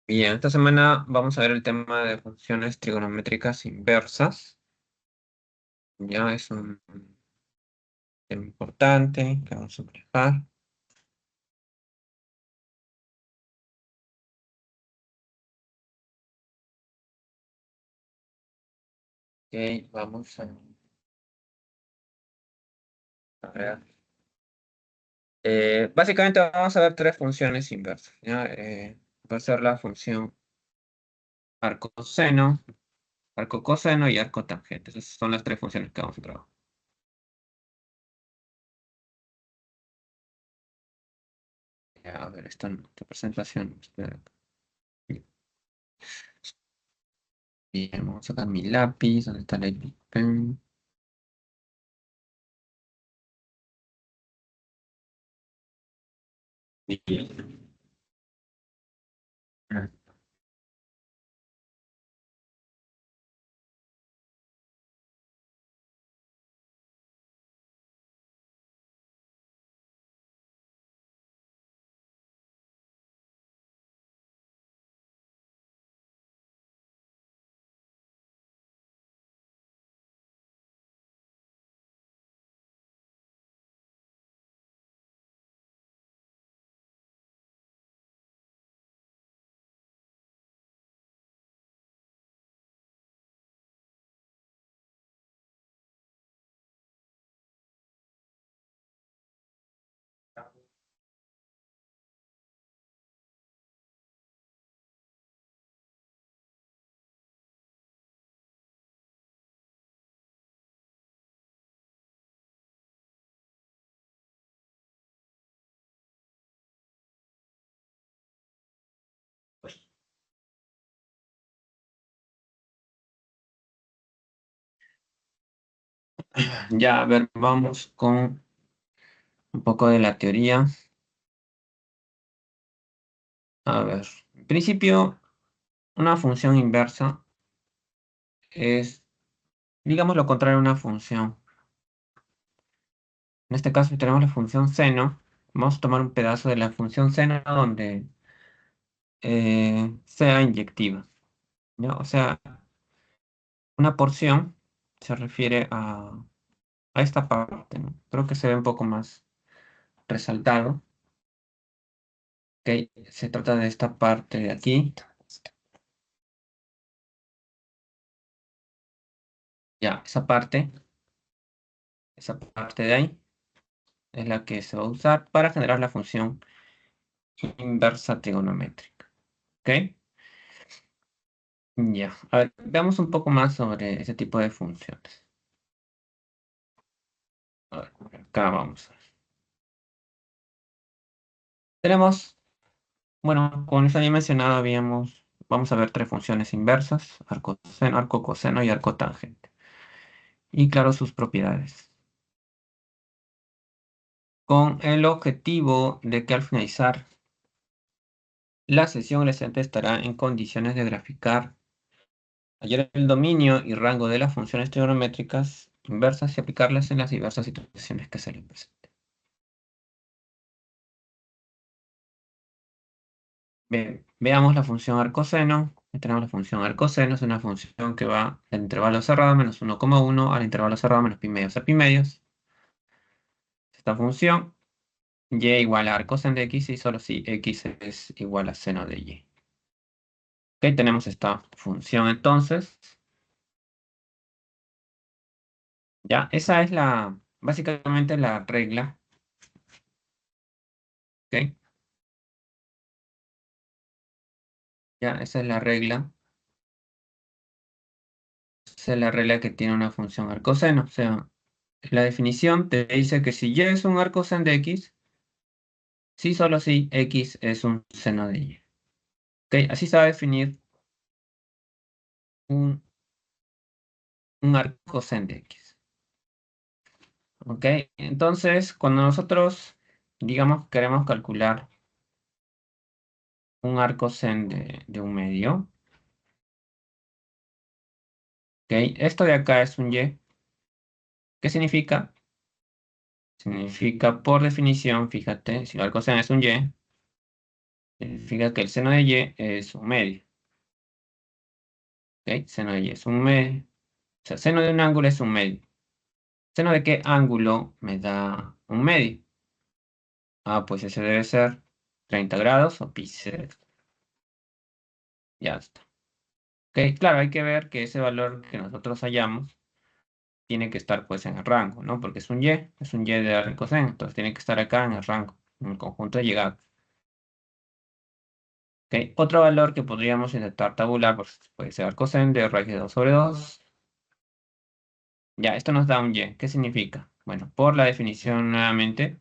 Bien, esta semana vamos a ver el tema de funciones trigonométricas inversas. Ya es un tema importante que vamos a manejar. Ok, vamos a ver. Básicamente vamos a ver tres funciones inversas. ¿Ya? Va a ser la función arcoseno, arco coseno y arco tangente. Esas son las tres funciones que vamos a trabajar. Ya, a ver, esta presentación. Bien, vamos a sacar mi lápiz. ¿Dónde está la pen? Bien. Ya, a ver, vamos con un poco de la teoría. A ver, en principio, una función inversa es, digamos, lo contrario a una función. En este caso, si tenemos la función seno. Vamos a tomar un pedazo de la función seno donde sea inyectiva, ¿ya? O sea, una porción se refiere a esta parte, ¿no? Creo que se ve un poco más resaltado. ¿Ok? Se trata de esta parte de aquí. Ya, esa parte de ahí es la que se va a usar para generar la función inversa trigonométrica. ¿Ok? Ya. A ver, veamos un poco más sobre ese tipo de funciones. A ver, acá vamos. Tenemos, bueno, como les había mencionado, vamos a ver tres funciones inversas: arco seno, arco coseno y arco tangente. Y claro, sus propiedades. Con el objetivo de que al finalizar la sesión, el estudiante estará en condiciones de graficar hallar el dominio y rango de las funciones trigonométricas inversas y aplicarlas en las diversas situaciones que se le presenten. Bien, veamos la función arcoseno. Aquí tenemos la función arcoseno, es una función que va del intervalo cerrado menos 1,1 al intervalo cerrado menos pi medios a pi medios. Esta función y igual a arcoseno de x y solo si x es igual a seno de y. Ok, tenemos esta función entonces. Ya, esa es básicamente la regla. Ok, ya, esa es la regla. Esa es la regla que tiene una función arcoseno. O sea, la definición te dice que si y es un arcoseno de x, sí, solo si x es un seno de y. ¿Ok? Así se va a definir un, un arcoseno de x. ¿Ok? Entonces, cuando nosotros, digamos, queremos calcular un arcoseno de un medio, ¿ok? Esto de acá es un y. ¿Qué significa? Significa, por definición, fíjate, si el arcoseno es un y, Significa que el seno de y es un medio. ¿Ok? Seno de y es un medio. O sea, seno de un ángulo es un medio. ¿Seno de qué ángulo me da un medio? Ah, pues ese debe ser 30 grados o pi sexto. Ya está. Ok, claro, hay que ver que ese valor que nosotros hallamos tiene que estar pues en el rango, ¿no? Porque es un y de arco coseno, entonces tiene que estar acá en el rango, en el conjunto de llegadas. Ok, otro valor que podríamos intentar tabular pues, puede ser coseno de raíz de 2 sobre 2. Ya, esto nos da un y. ¿Qué significa? Bueno, por la definición nuevamente,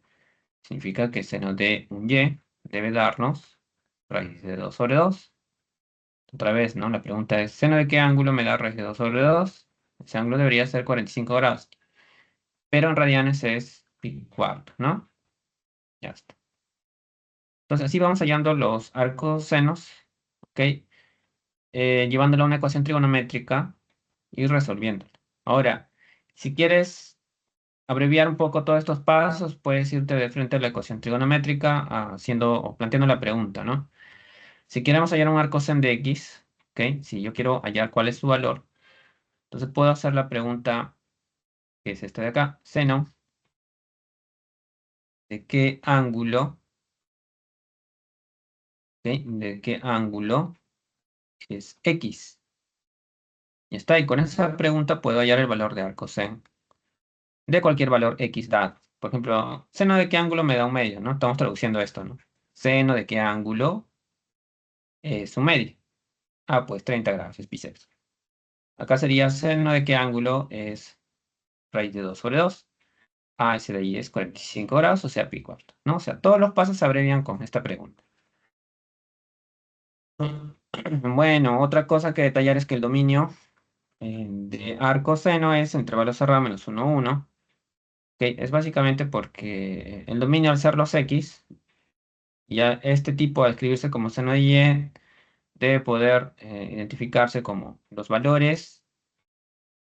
significa que seno de un y debe darnos raíz de 2 sobre 2. Otra vez, ¿no? La pregunta es, ¿seno de qué ángulo me da raíz de 2 sobre 2? Ese ángulo debería ser 45 grados, pero en radianes es pi cuarto, ¿no? Ya está. Entonces, así vamos hallando los arcos senos, ¿ok? Llevándolo a una ecuación trigonométrica y resolviéndolo. Ahora, si quieres abreviar un poco todos estos pasos, puedes irte de frente a la ecuación trigonométrica haciendo o planteando la pregunta, ¿no? Si queremos hallar un arco sen de x, ¿ok? Si yo quiero hallar cuál es su valor, entonces puedo hacer la pregunta, que es esta de acá, seno de qué ángulo, ¿ok? De qué ángulo es x. Y está, y con esa pregunta puedo hallar el valor de arco sen de cualquier valor x dado. Por ejemplo, seno de qué ángulo me da un medio, ¿no? Estamos traduciendo esto, ¿no? Seno de qué ángulo es un medio. Ah, pues 30 grados es bisexto. Acá sería seno de qué ángulo es raíz de 2 sobre 2. Ah, ese de ahí es 45 grados, o sea, pi cuarto, ¿no? O sea, todos los pasos se abrevian con esta pregunta. Bueno, otra cosa que detallar es que el dominio de arco seno es intervalo cerrado menos 1, 1. Ok, es básicamente porque el dominio al ser los x, ya este tipo al escribirse como seno de y debe poder identificarse como los valores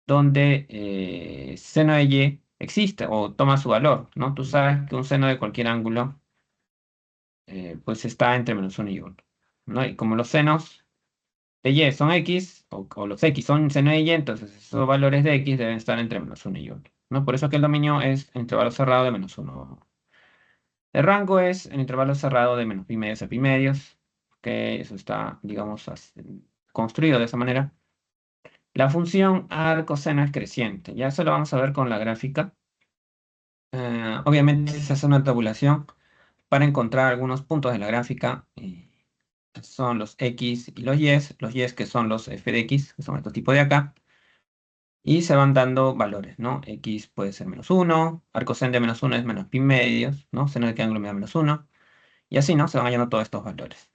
donde seno de y existe o toma su valor, ¿no? Tú sabes que un seno de cualquier ángulo pues está entre menos 1 y 1, ¿no? Y como los senos de y son x, o los x son seno de y, entonces esos valores de x deben estar entre menos 1 y 1, ¿no? Por eso que el dominio es intervalo cerrado de menos 1. El rango es el intervalo cerrado de menos pi medios a pi medios, que eso está, digamos, construido de esa manera. La función arcoseno es creciente, ya eso lo vamos a ver con la gráfica. Obviamente se hace una tabulación para encontrar algunos puntos de la gráfica. Son los x y los y que son los f de x, que son estos tipos de acá. Y se van dando valores, ¿no? X puede ser menos 1, arcoseno de menos 1 es menos pi medios, ¿no? Seno de qué ángulo me da menos 1. Y así, ¿no? Se van hallando todos estos valores.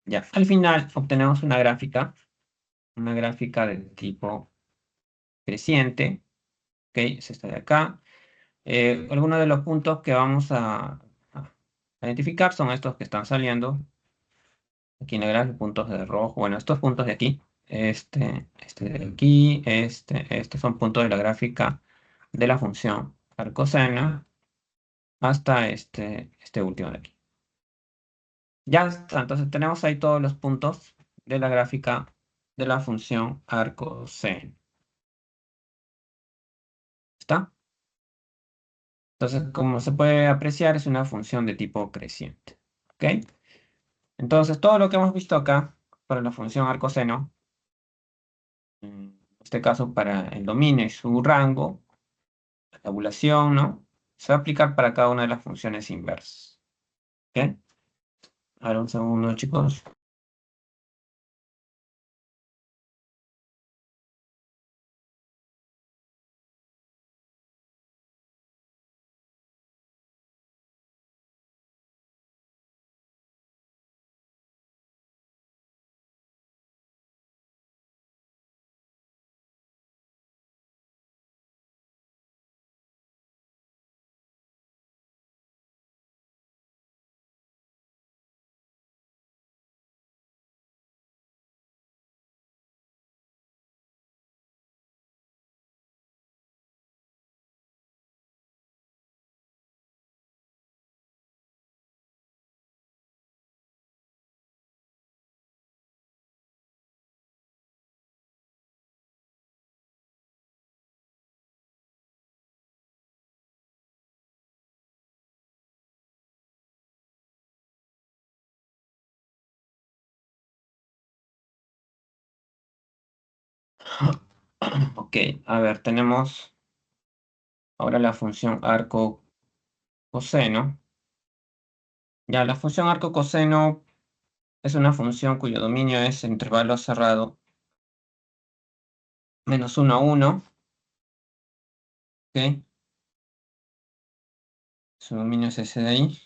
Ya, al final obtenemos una gráfica de tipo creciente, ¿ok? Es esta de acá. Algunos de los puntos que vamos a identificar son estos que están saliendo. Aquí en la gráfica, puntos de rojo. Bueno, estos puntos de aquí. Este de aquí, estos son puntos de la gráfica de la función arcoseno hasta este último de aquí. Ya está, entonces tenemos ahí todos los puntos de la gráfica de la función arcoseno. ¿Está? Entonces, como se puede apreciar, es una función de tipo creciente. ¿Ok? Entonces, todo lo que hemos visto acá para la función arcoseno, en este caso para el dominio y su rango, la tabulación, ¿no? Se va a aplicar para cada una de las funciones inversas. ¿Ok? Ahora un segundo, chicos. Ok, a ver, tenemos ahora la función arco coseno. Ya, la función arco coseno es una función cuyo dominio es intervalo cerrado menos 1 a 1. Ok, su dominio es ese de ahí.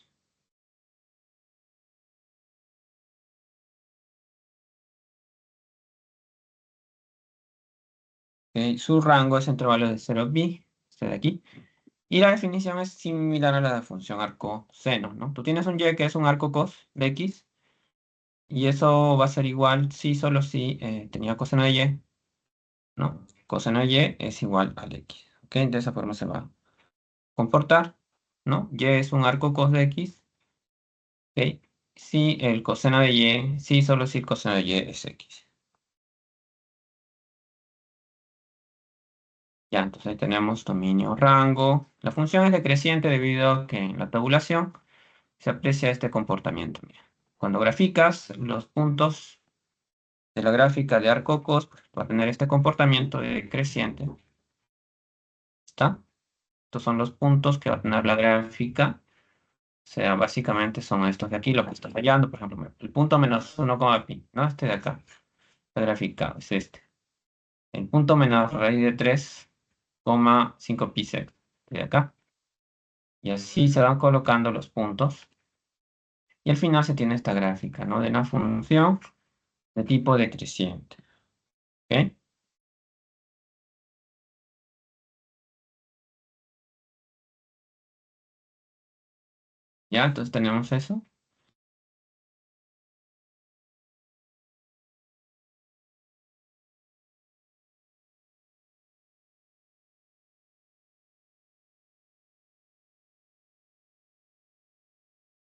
Ok, su rango es entre valores de 0 a pi, este de aquí. Y la definición es similar a la de función arco seno, ¿no? Tú tienes un y que es un arco cos de x, y eso va a ser igual si solo si tenía coseno de y, ¿no? Coseno de y es igual al x. ¿Ok? De esa forma se va a comportar, ¿no? Y es un arco cos de x, ¿ok? Si el coseno de y, si solo si el coseno de y es x. Ya, entonces ahí tenemos dominio rango. La función es decreciente debido a que en la tabulación se aprecia este comportamiento. Mira. Cuando graficas los puntos de la gráfica de arco cos, pues, va a tener este comportamiento decreciente. ¿Está? Estos son los puntos que va a tener la gráfica. O sea, básicamente son estos de aquí, los que está fallando. Por ejemplo, el punto menos 1,pi, ¿no? Este de acá. La gráfica es este. El punto menos raíz de 3,5 pi sec. De acá. Y así se van colocando los puntos. Y al final se tiene esta gráfica, ¿no? De una función de tipo decreciente. ¿Ok? ¿Ya? Entonces tenemos eso.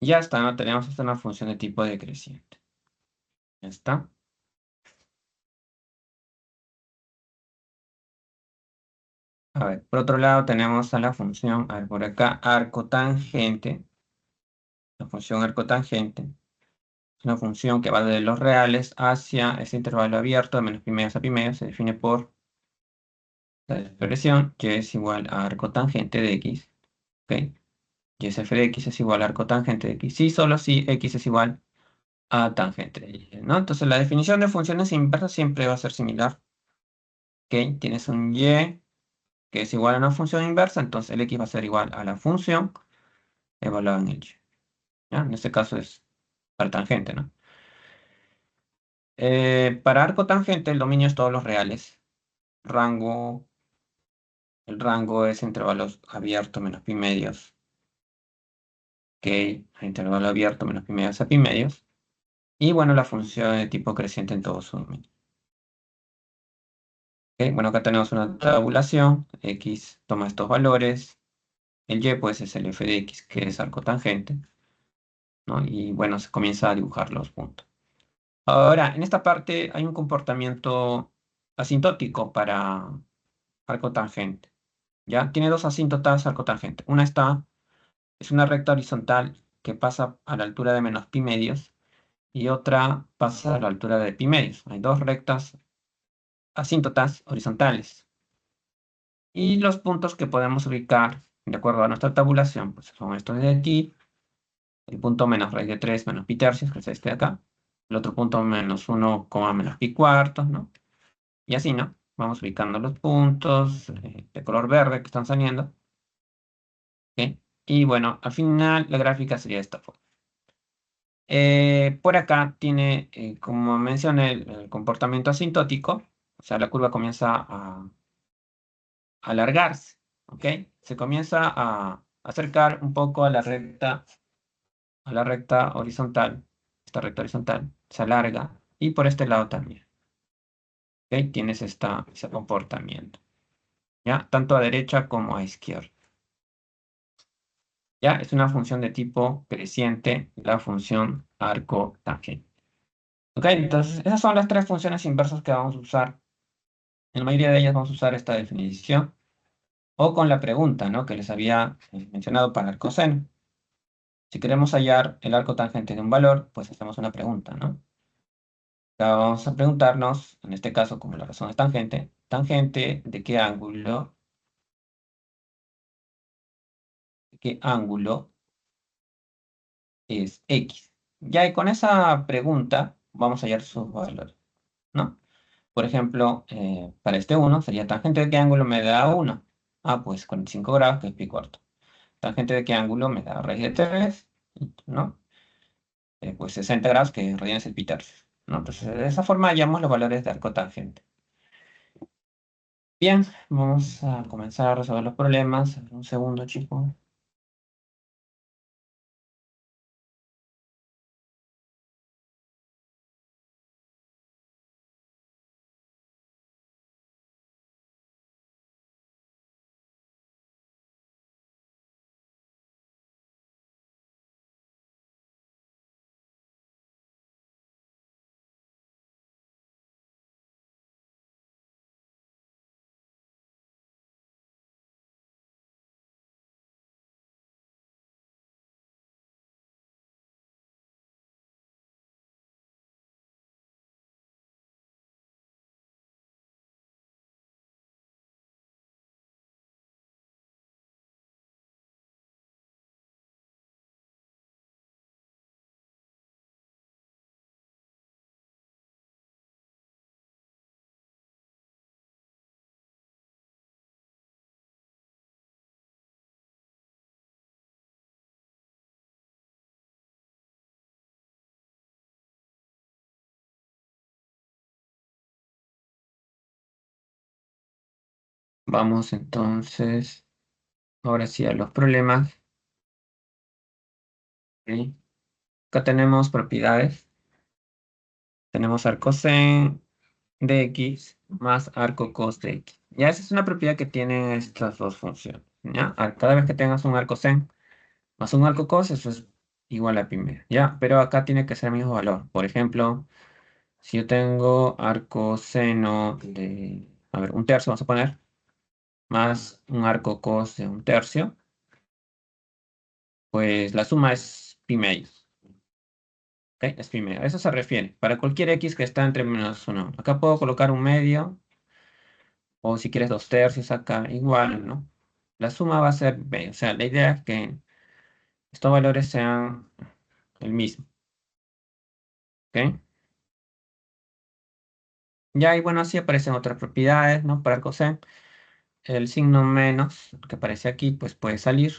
Ya está, ¿no? Tenemos esta una función de tipo decreciente. Ya está. A ver, por otro lado tenemos a la función, a ver, por acá, arcotangente. La función arcotangente es una función que va de los reales hacia ese intervalo abierto de menos pi medios a pi medios. Se define por la expresión que es igual a arcotangente de x. ¿Ok? Y ese f de x es igual a arcotangente de x. Sí, solo si x es igual a tangente de y, ¿no? Entonces la definición de funciones inversas siempre va a ser similar. ¿Ok? Tienes un y que es igual a una función inversa, entonces el x va a ser igual a la función evaluada en el y. ¿Ya? En este caso es para tangente, ¿no? Para arco tangente el dominio es todos los reales. Rango, el rango es intervalos abiertos menos pi medios. Ok, intervalo abierto menos pi medios a pi medios. Y bueno, la función de tipo creciente en todo su dominio. Ok, bueno, acá tenemos una tabulación. X toma estos valores. El y pues es el f de x que es arco tangente, ¿no? Y bueno, se comienza a dibujar los puntos. Ahora, en esta parte hay un comportamiento asintótico para arco tangente. ¿Ya? Tiene dos asíntotas arco tangente. Una es una recta horizontal que pasa a la altura de menos pi medios y otra pasa a la altura de pi medios. Hay dos rectas asíntotas horizontales. Y los puntos que podemos ubicar, de acuerdo a nuestra tabulación, pues son estos de aquí. El punto menos raíz de 3 menos pi tercios, que es este de acá. El otro punto menos 1, menos pi cuartos, ¿no? Y así, ¿no? Vamos ubicando los puntos de color verde que están saliendo. ¿Ok? Y bueno, al final la gráfica sería de esta forma. Por acá tiene, como mencioné, el comportamiento asintótico. O sea, la curva comienza a alargarse. ¿Ok? Se comienza a acercar un poco a la recta horizontal. Esta recta horizontal se alarga. Y por este lado también. ¿Ok? Tienes ese comportamiento. ¿Ya? Tanto a derecha como a izquierda. ¿Ya? Es una función de tipo creciente, la función arco tangente. ¿Ok? Entonces, esas son las tres funciones inversas que vamos a usar. En la mayoría de ellas vamos a usar esta definición. O con la pregunta, ¿no? Que les había mencionado para el coseno. Si queremos hallar el arco tangente de un valor, pues hacemos una pregunta, ¿no? Ahora vamos a preguntarnos, en este caso, como la razón es tangente, tangente de qué ángulo es X. Ya, y con esa pregunta vamos a hallar sus valores, ¿no? Por ejemplo, para este uno sería tangente de qué ángulo me da uno. Ah, pues 45 grados, que es pi cuarto. Tangente de qué ángulo me da raíz de 3, ¿no? Pues 60 grados, que en realidad es el pi tercio, ¿no? Entonces, de esa forma hallamos los valores de arco tangente. Bien, vamos a comenzar a resolver los problemas. A ver, un segundo, chicos. Vamos entonces, ahora sí a los problemas. ¿Ok? Acá tenemos propiedades. Tenemos arcoseno de x más arco cos de x. Ya esa es una propiedad que tiene estas dos funciones. ¿Ya? Cada vez que tengas un arcoseno más un arco cos, eso es igual a pi medio. ¿Ya? Pero acá tiene que ser el mismo valor. Por ejemplo, si yo tengo arcoseno de, a ver, un tercio, vamos a poner, más un arco cos de un tercio, pues la suma es pi medio. ¿Ok? Es pi medio. A eso se refiere. Para cualquier x que está entre -1. Acá puedo colocar un medio, o si quieres dos tercios acá, igual, ¿no? La suma va a ser medio. O sea, la idea es que estos valores sean el mismo. ¿Ok? Ya, y bueno, así aparecen otras propiedades, ¿no? Para el coseno. El signo menos que aparece aquí, pues puede salir.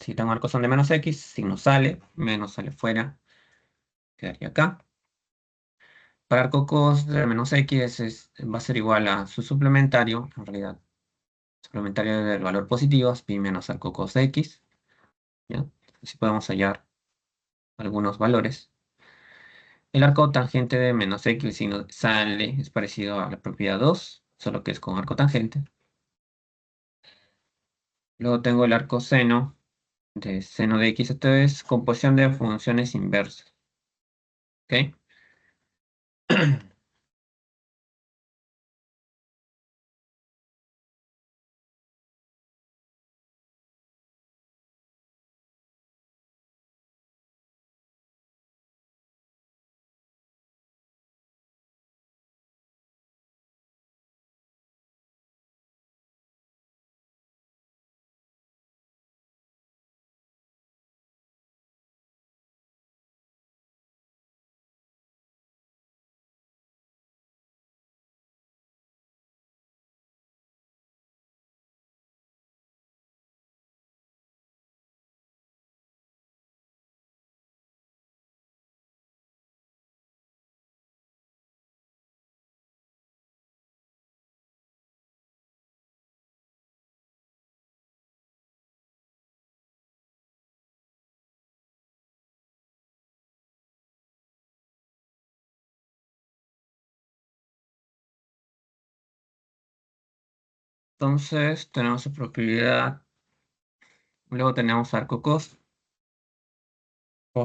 Si tengo el coseno de menos x, signo sale, menos sale fuera, quedaría acá. Para el cos de menos x va a ser igual a su suplementario, en realidad. Suplementario del valor positivo es pi menos arco cos de x. ¿Ya? Así podemos hallar algunos valores. El arco tangente de menos x, el signo sale, es parecido a la propiedad 2, solo que es con arco tangente. Luego tengo el arco seno de seno de x, esto es composición de funciones inversas. ¿Ok? Entonces tenemos su propiedad. Luego tenemos arco cos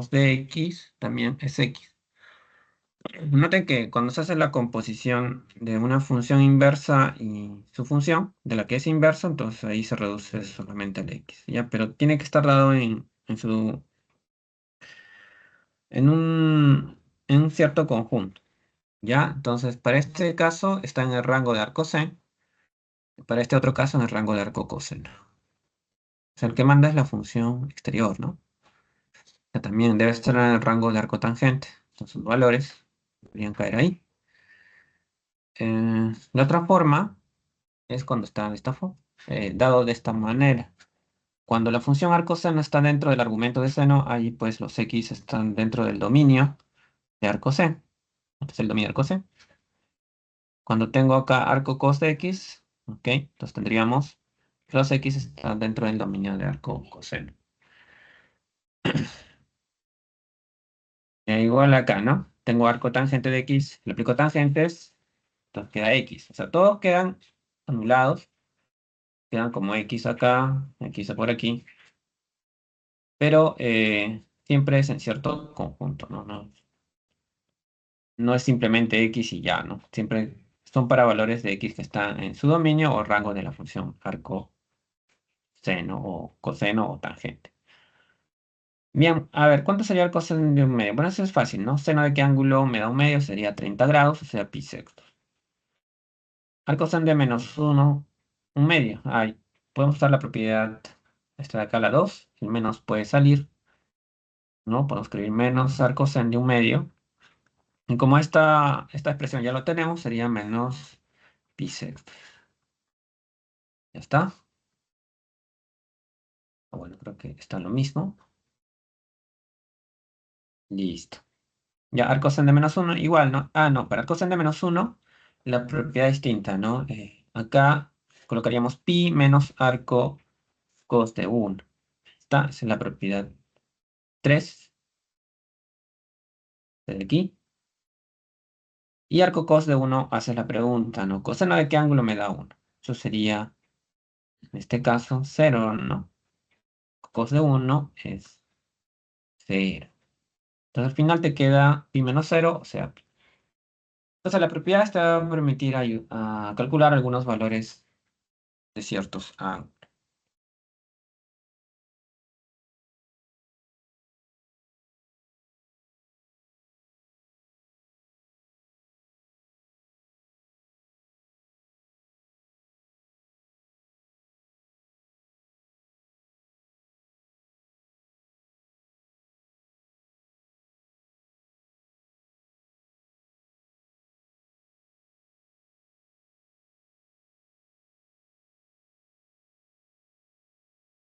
de x, también es x. Noten que cuando se hace la composición de una función inversa y su función, de la que es inversa, entonces ahí se reduce solamente al x, ¿ya? Pero tiene que estar dado en un cierto conjunto. ¿Ya? Entonces, para este caso está en el rango de arco sen, para este otro caso en el rango de arco coseno. O sea, el que manda es la función exterior, ¿no? Que también debe estar en el rango de arco tangente. Entonces, los valores deberían caer ahí. La otra forma es cuando está de esta forma, dado de esta manera. Cuando la función arcoseno está dentro del argumento de seno, ahí pues los x están dentro del dominio de arcoseno. Este es el dominio de arcoseno. Cuando tengo acá arco cos de x, ok, entonces tendríamos que los x están dentro del dominio de arco coseno. Igual acá, ¿no? Tengo arco tangente de x, le aplico tangentes, entonces queda x. O sea, todos quedan anulados, quedan como x acá, x por aquí, pero siempre es en cierto conjunto, ¿no? No es simplemente x y ya, ¿no? Siempre son para valores de x que están en su dominio o rango de la función arco seno o coseno o tangente. Bien, a ver, ¿cuánto sería el coseno de un medio? Bueno, eso es fácil, ¿no? Seno de qué ángulo me da un medio sería 30 grados, o sea, pi sextos. Al coseno de menos uno, un medio. Ahí, podemos usar la propiedad, esta de acá, la 2. El menos puede salir, ¿no? Podemos escribir menos al coseno de un medio. Y como esta expresión ya lo tenemos, sería menos pi sextos. ¿Ya está? Bueno, creo que está lo mismo. Listo. Ya, arcoseno de menos uno, igual, ¿no? Ah, no, para arcoseno de menos uno, la propiedad distinta, ¿no? Acá colocaríamos pi menos arco cos de 1. Esta es la propiedad 3 de aquí. Y arco cos de 1 hace la pregunta, ¿no? ¿Coseno de qué ángulo me da 1? Eso sería, en este caso, 0, ¿no? Cos de 1 es 0. Entonces al final te queda pi menos 0, o sea, pi. Entonces la propiedad te va a permitir a calcular algunos valores de ciertos ángulos.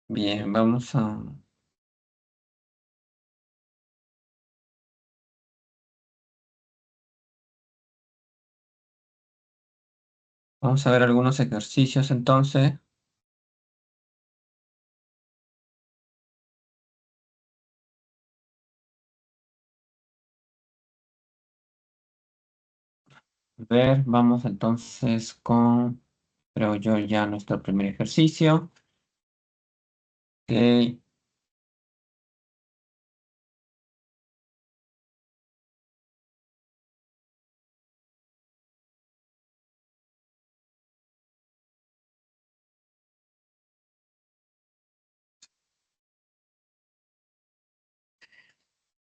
Bien, vamos a ver algunos ejercicios entonces. A ver, vamos entonces con, creo yo, ya nuestro primer ejercicio. Ok,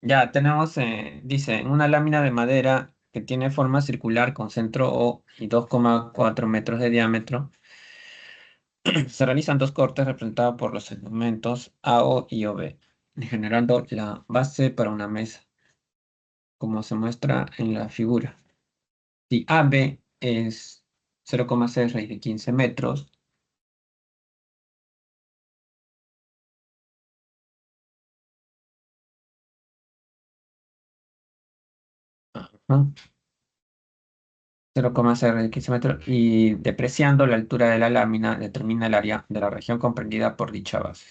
ya tenemos, dice, una lámina de madera que tiene forma circular con centro O y 2,4 metros de diámetro. Se realizan dos cortes representados por los segmentos AO y OB, generando la base para una mesa, como se muestra en la figura. Si AB es 0,6 raíz de 15 metros, ajá, 0,6 raíz de 15 metros, y depreciando la altura de la lámina, determina el área de la región comprendida por dicha base.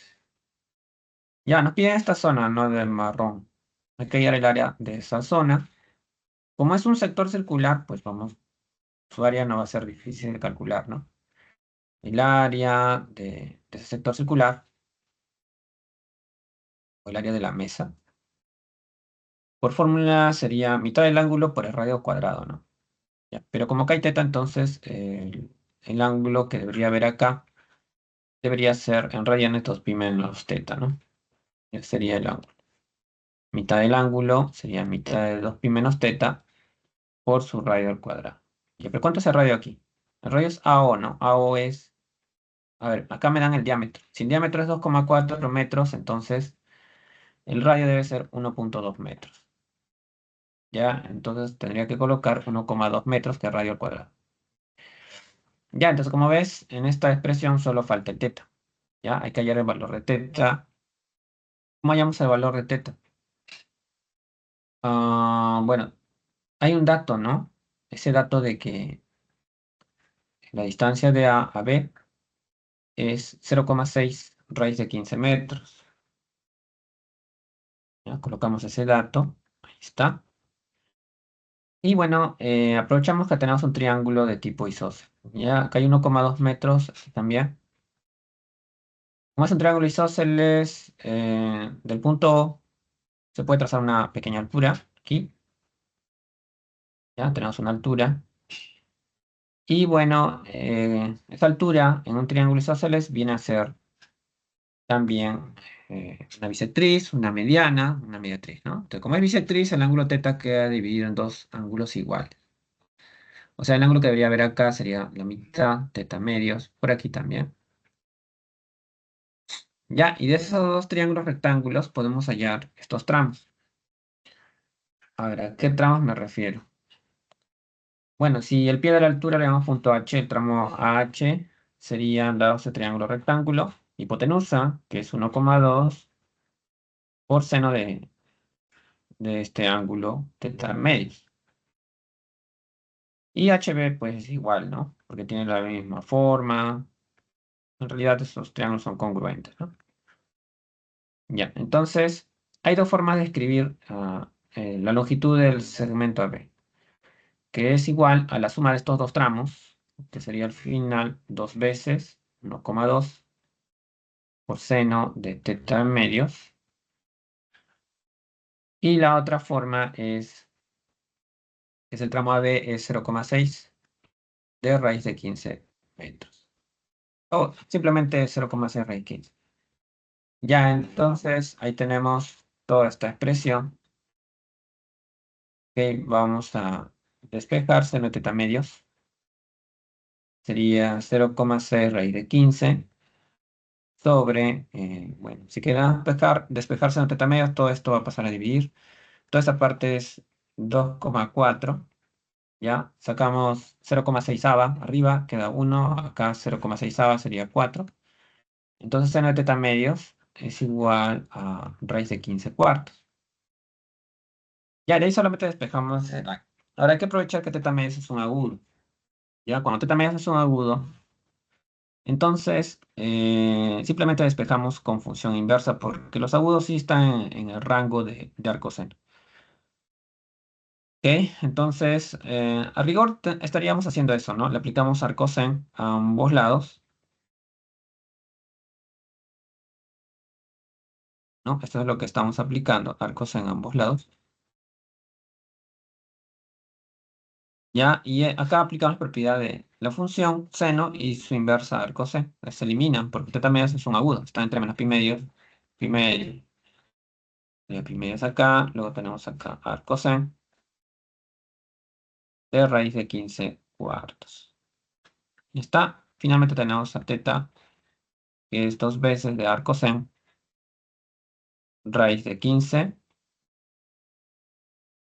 Ya, nos pide esta zona, no del marrón. Hay que hallar el área de esa zona. Como es un sector circular, pues vamos, su área no va a ser difícil de calcular, ¿no? El área de ese sector circular, o el área de la mesa, por fórmula sería mitad del ángulo por el radio cuadrado, ¿no? Ya, pero como acá hay teta, entonces el ángulo que debería haber acá debería ser en radianes 2pi menos teta, ¿no? Ese sería el ángulo. Mitad del ángulo sería mitad de 2pi menos teta. por su radio al cuadrado. Ya, pero ¿cuánto es el radio aquí? El radio es AO, ¿no? AO es, a ver, acá me dan el diámetro. Si el diámetro es 2,4 metros, entonces el radio debe ser 1,2 metros. Ya, entonces tendría que colocar 1,2 metros que es radio al cuadrado. Ya, entonces como ves, en esta expresión solo falta el teta. Ya, hay que hallar el valor de teta. ¿Cómo hallamos el valor de teta? Bueno, hay un dato, ¿no? Ese dato de que la distancia de A a B es 0,6 raíz de 15 metros. Ya, colocamos ese dato. Ahí está. Y bueno, aprovechamos que tenemos un triángulo de tipo isósceles. Ya, acá hay 1,2 metros también. Como es un triángulo isósceles, del punto O se puede trazar una pequeña altura. Aquí, ya tenemos una altura. Y bueno, esa altura en un triángulo isósceles viene a ser también una bisectriz, una mediana, una mediatriz, ¿no? Entonces, como es bisectriz, el ángulo teta queda dividido en dos ángulos iguales. O sea, el ángulo que debería haber acá sería la mitad, teta medios, por aquí también. Ya, y de esos dos triángulos rectángulos podemos hallar estos tramos. A ver, ¿a qué tramos me refiero? Bueno, si el pie de la altura le damos punto H, el tramo AH serían dados de triángulo rectángulo, hipotenusa, que es 1,2 por seno de este ángulo teta medios. Y HB pues es igual, ¿no? Porque tiene la misma forma. En realidad estos triángulos son congruentes, ¿no? Ya, entonces hay dos formas de escribir la longitud del segmento AB, que es igual a la suma de estos dos tramos, que sería al final dos veces 1,2 por seno de teta medios. Y la otra forma es el tramo AB es 0,6 de raíz de 15 metros. O simplemente 0,6 raíz 15. Ya, entonces ahí tenemos toda esta expresión. Ok, vamos a despejar seno de teta medios. Sería 0,6 raíz de 15 sobre, bueno, si queda despejar seno de teta medios, todo esto va a pasar a dividir. Toda esta parte es 2,4. Ya, sacamos 0,6 arriba, queda 1, acá 0,6 sería 4. Entonces seno de teta medios es igual a raíz de 15 cuartos. Ya, de ahí solamente despejamos el A. Ahora hay que aprovechar que teta medios es un agudo. Ya, cuando teta medios es un agudo, entonces simplemente despejamos con función inversa porque los agudos sí están en el rango de arcoseno. Ok, entonces a rigor estaríamos haciendo eso, ¿no? Le aplicamos arcoseno a ambos lados, ¿no? Esto es lo que estamos aplicando, arcoseno a ambos lados. Ya, y acá aplicamos la propiedad de la función seno y su inversa arcoseno. Se eliminan porque teta medios es un agudo, está entre menos pi medios, pi medio, pi medios acá, luego tenemos acá arcoseno de raíz de 15 cuartos. Y está, finalmente tenemos a teta, que es dos veces de arcoseno, raíz de 15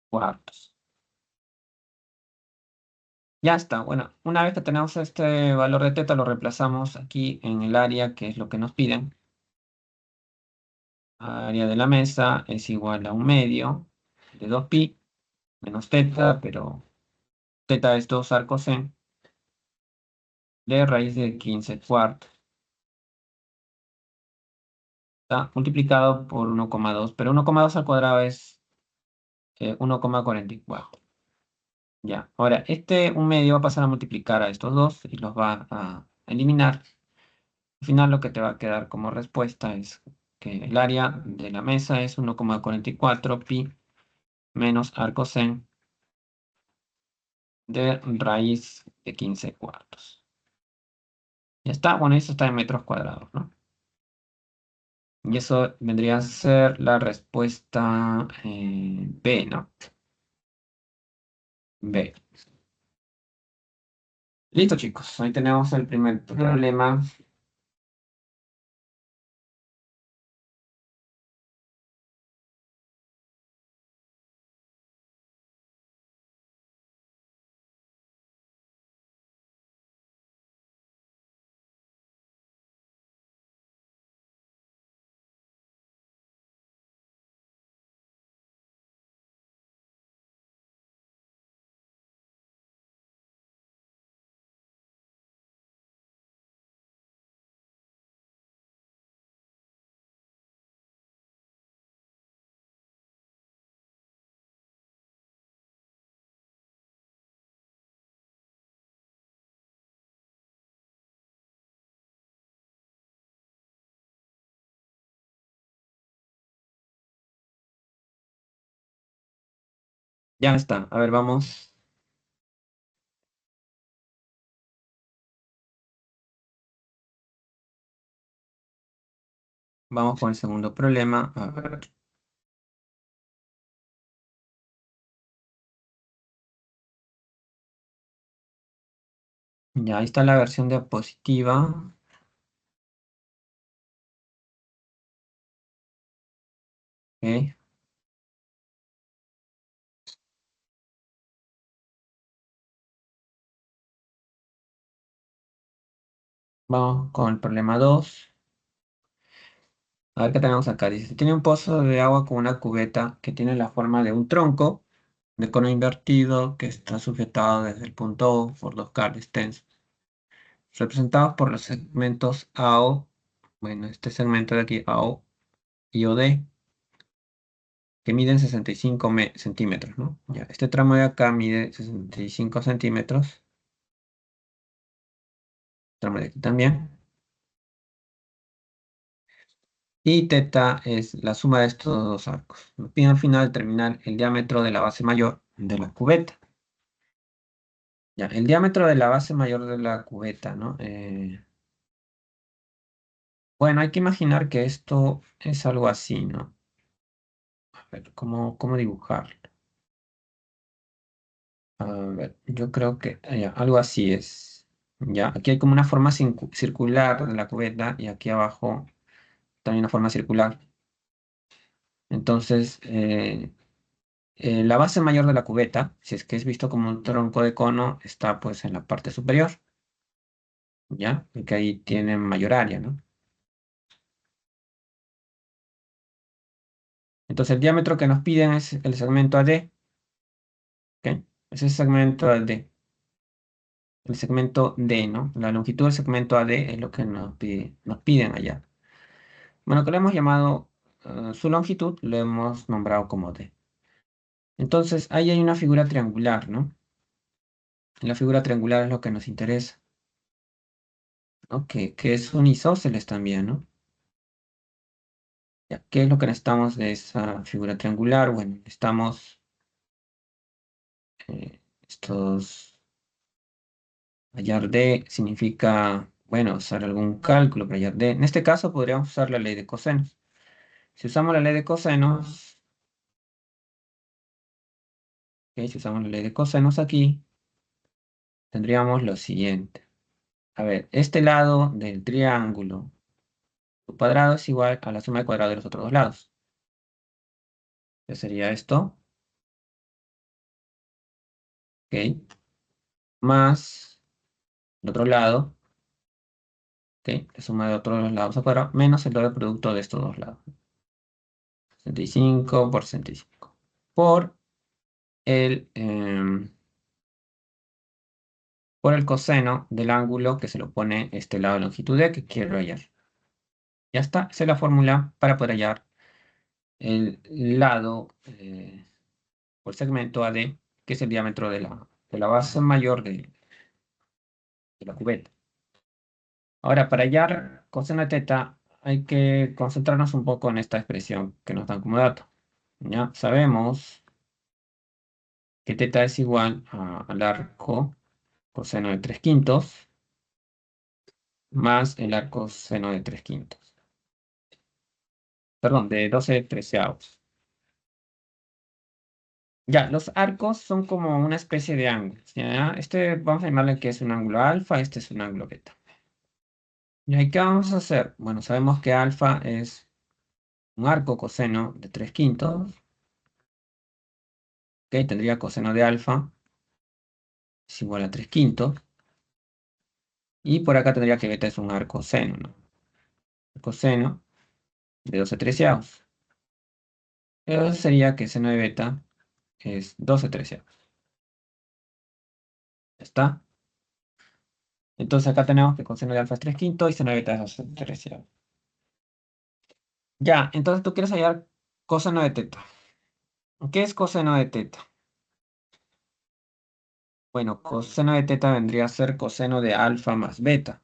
cuartos. Ya está, bueno, una vez que tenemos este valor de teta, lo reemplazamos aquí en el área, que es lo que nos piden. Área de la mesa es igual a un medio de 2pi menos teta, pero teta es 2 arcoseno de raíz de 15 cuartos. Está multiplicado por 1,2, pero 1,2 al cuadrado es 1,44. Ya, ahora este un medio va a pasar a multiplicar a estos dos y los va a eliminar. Al final lo que te va a quedar como respuesta es que el área de la mesa es 1,44 pi menos arcoseno de raíz de 15 cuartos. Ya está, bueno, eso está en metros cuadrados, ¿no? Y eso vendría a ser la respuesta B, ¿no? B. Listo, chicos. Ahí tenemos el primer problema. Ya está. A ver, vamos. Vamos con el segundo problema. A ver. Ya, ahí está la versión diapositiva. Ok. Vamos con el problema 2. A ver qué tenemos acá. Dice, tiene un pozo de agua con una cubeta que tiene la forma de un tronco de cono invertido que está sujetado desde el punto O por dos cables tensos, representados por los segmentos AO, bueno, este segmento de aquí, AO y OD, que miden 65 centímetros, ¿no? Ya, este tramo de acá mide 65 centímetros, tramo de aquí también, y teta es la suma de estos dos arcos. Nos piden al final determinar el diámetro de la base mayor de la cubeta. Ya, el diámetro de la base mayor de la cubeta, ¿no? Bueno, hay que imaginar que esto es algo así, ¿no? A ver, ¿cómo dibujarlo? A ver, yo creo que ya, algo así es. Ya, aquí hay como una forma circular de la cubeta y aquí abajo también una forma circular. Entonces, la base mayor de la cubeta, si es que es visto como un tronco de cono, está pues en la parte superior, ¿ya? Porque ahí tiene mayor área, ¿no? Entonces, el diámetro que nos piden es el segmento AD, ¿ok? Ese segmento AD. El segmento D, ¿no? La longitud del segmento AD es lo que nos piden allá. Bueno, que lo hemos llamado, su longitud lo hemos nombrado como D. Entonces, ahí hay una figura triangular, ¿no? La figura triangular es lo que nos interesa, ¿no? Que es un isósceles también, ¿no? Ya, ¿qué es lo que necesitamos de esa figura triangular? Bueno, necesitamos estos. Hallar D significa, bueno, usar algún cálculo para hallar D. En este caso podríamos usar la ley de cosenos. Si usamos la ley de cosenos, ok, si usamos la ley de cosenos aquí, tendríamos lo siguiente. A ver, este lado del triángulo, su cuadrado es igual a la suma de cuadrado de los otros dos lados. ¿Qué sería esto? Ok, más el otro lado, ok, la suma de otros dos lados al cuadrado, menos el doble producto de estos dos lados. 65 por 65. Por el, por el coseno del ángulo que se lo pone este lado de longitud D que quiero hallar. Ya está, esa es la fórmula para poder hallar el lado por segmento AD, que es el diámetro de la base mayor de la cubeta. Ahora, para hallar coseno de teta, hay que concentrarnos un poco en esta expresión que nos dan como dato. Ya sabemos que teta es igual al arco coseno de 3 quintos más el arco seno de 3 quintos. Perdón, de 12 treceavos. Ya, los arcos son como una especie de ángulos, ¿ya? Este vamos a llamarle que es un ángulo alfa, este es un ángulo beta. ¿Y ahí qué vamos a hacer? Bueno, sabemos que alfa es un arco coseno de 3 quintos, ¿ok? Tendría coseno de alfa es igual a 3 quintos, y por acá tendría que beta es un arco seno, ¿no? El coseno de 12 treceavos. Eso sería que seno de beta es 12 treceavos. ¿Ya está? Entonces acá tenemos que coseno de alfa es 3 quintos y seno de beta es 12 treceavos. Ya, entonces tú quieres hallar coseno de teta. ¿Qué es coseno de teta? Bueno, coseno de teta vendría a ser coseno de alfa más beta.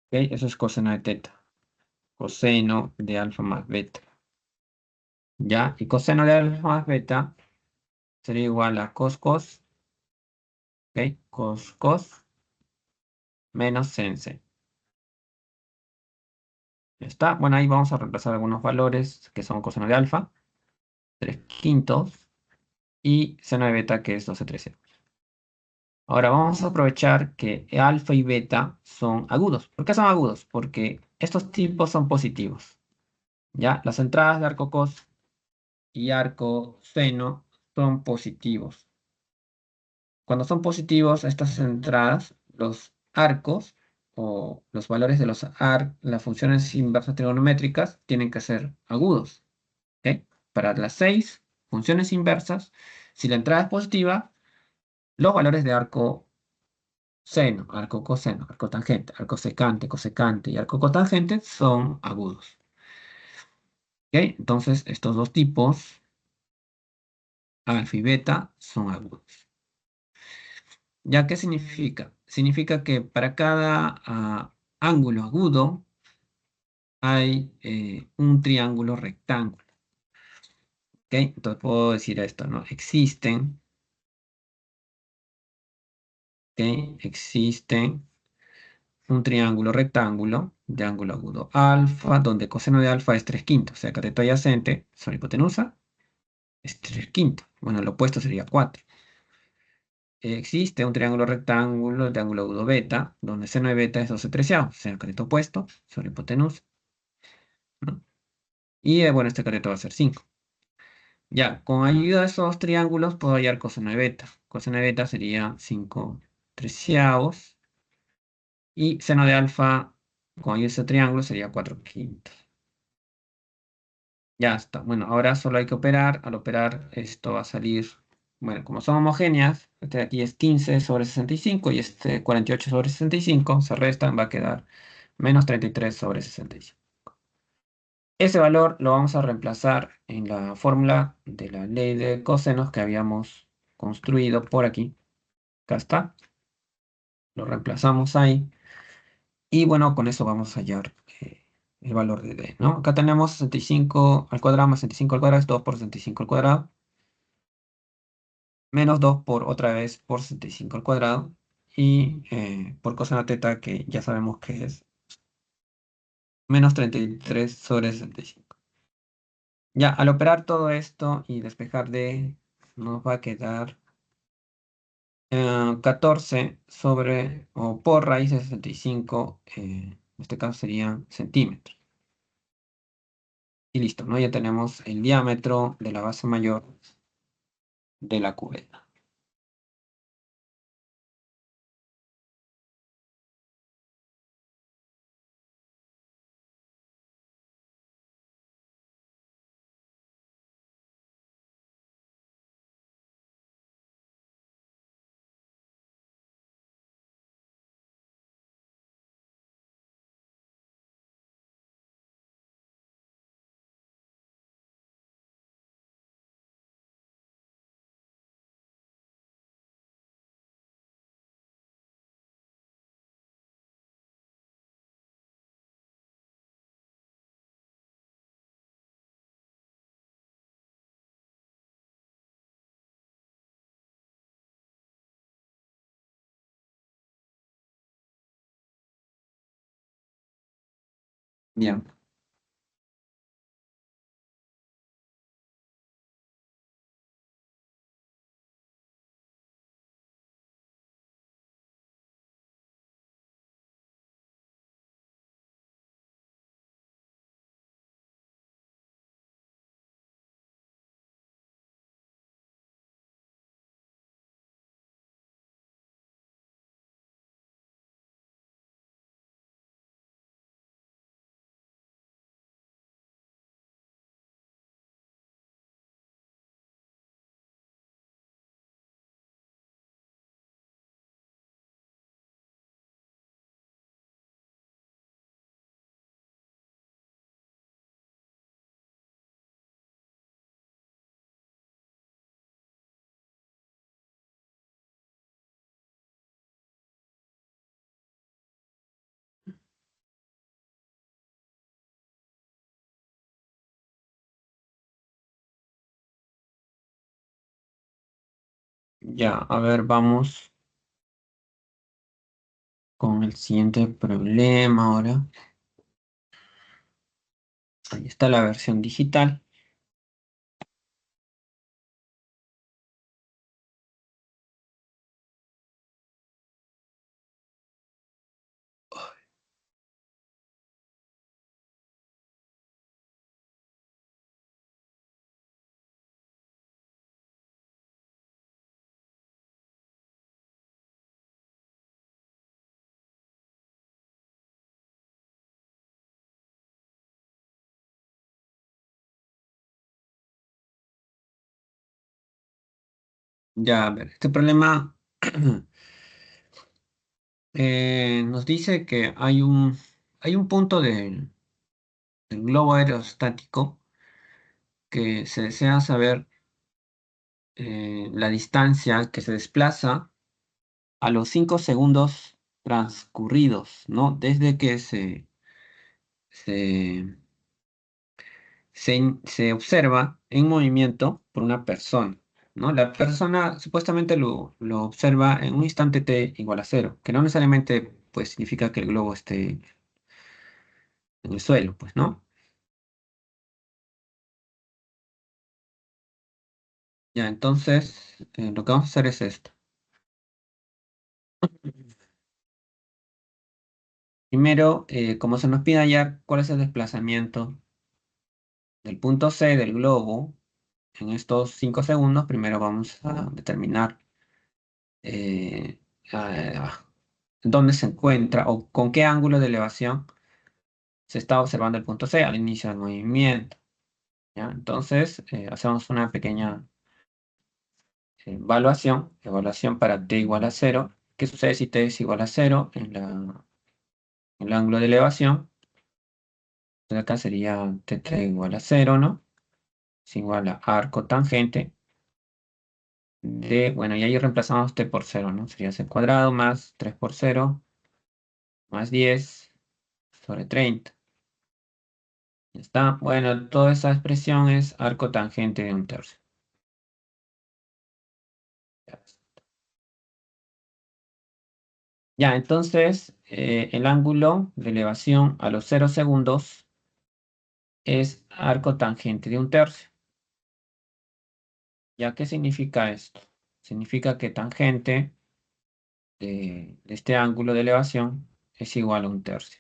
¿Ok? Eso es coseno de teta. Coseno de alfa más beta. ¿Ya? Y coseno de alfa más beta sería igual a cos cos. ¿Ok? Cos cos menos sense. ¿Ya está? Bueno, ahí vamos a reemplazar algunos valores que son coseno de alfa, 3 quintos, y seno de beta que es 12 13. Ahora vamos a aprovechar que alfa y beta son agudos. ¿Por qué son agudos? Porque estos tipos son positivos. ¿Ya? Las entradas de arco cos y arco seno son positivos. Cuando son positivos estas entradas, los arcos o los valores de las funciones inversas trigonométricas tienen que ser agudos. ¿Ok? Para las 6 funciones inversas, si la entrada es positiva, los valores de arco seno, arco coseno, arco tangente, arco secante, cosecante y arco cotangente son agudos. ¿Ok? Entonces, estos dos tipos, alfa y beta, son agudos. ¿Ya qué significa? Significa que para cada ángulo agudo hay un triángulo rectángulo. ¿Ok? Entonces puedo decir esto, ¿no? Existen un triángulo rectángulo de ángulo agudo alfa, donde coseno de alfa es 3 quintos, o sea, cateto adyacente sobre hipotenusa es 3 quintos. Bueno, lo opuesto sería 4. Existe un triángulo rectángulo de ángulo agudo beta, donde seno de beta es 12 treceavos, o sea, cateto opuesto sobre hipotenusa, ¿no? Y bueno, este cateto va a ser 5. Ya, con ayuda de esos triángulos puedo hallar coseno de beta. Coseno de beta sería 5 treceavos. Y seno de alfa, con ayuda de ese triángulo, sería 4 quintos. Ya está. Bueno, ahora solo hay que operar. Al operar, esto va a salir. Bueno, como son homogéneas, este de aquí es 15 sobre 65 y este 48 sobre 65, se restan, va a quedar menos 33 sobre 65. Ese valor lo vamos a reemplazar en la fórmula de la ley de cosenos que habíamos construido por aquí. Acá está. Lo reemplazamos ahí. Y bueno, con eso vamos a hallar el valor de D, ¿no? Acá tenemos 65 al cuadrado más 65 al cuadrado es 2 por 65 al cuadrado. Menos 2 por otra vez por 65 al cuadrado. Y por coseno teta, que ya sabemos que es menos 33 sobre 65. Ya, al operar todo esto y despejar D, nos va a quedar 14 sobre o por raíz de 65, en este caso serían centímetros. Y listo, ¿no? Ya tenemos el diámetro de la base mayor de la cubeta. Bien. Ya, a ver, vamos con el siguiente problema ahora. Ahí está la versión digital. Ya, a ver, este problema nos dice que hay un punto del globo aerostático que se desea saber la distancia que se desplaza a los 5 segundos transcurridos, ¿no? Desde que se, se observa en movimiento por una persona, ¿no? La persona supuestamente lo observa en un instante t igual a cero, que no necesariamente pues significa que el globo esté en el suelo, pues, ¿no? Ya, entonces lo que vamos a hacer es esto. Primero, como se nos pide hallar cuál es el desplazamiento del punto C del globo en estos 5 segundos, primero vamos a determinar eh, a- dónde se encuentra o con qué ángulo de elevación se está observando el punto C al inicio del movimiento. ¿Ya? Entonces, hacemos una pequeña evaluación para t igual a cero. ¿Qué sucede si t es igual a cero en el ángulo de elevación? Entonces acá sería t igual a cero, ¿no? Es igual a arco tangente de, bueno, y ahí reemplazamos t por cero, ¿no? Sería c cuadrado más 3 por cero más 10 sobre 30. Ya está. Bueno, toda esa expresión es arco tangente de un tercio. Ya, entonces el ángulo de elevación a los 0 segundos es arco tangente de un tercio. ¿Ya qué significa esto? Significa que tangente de este ángulo de elevación es igual a un tercio.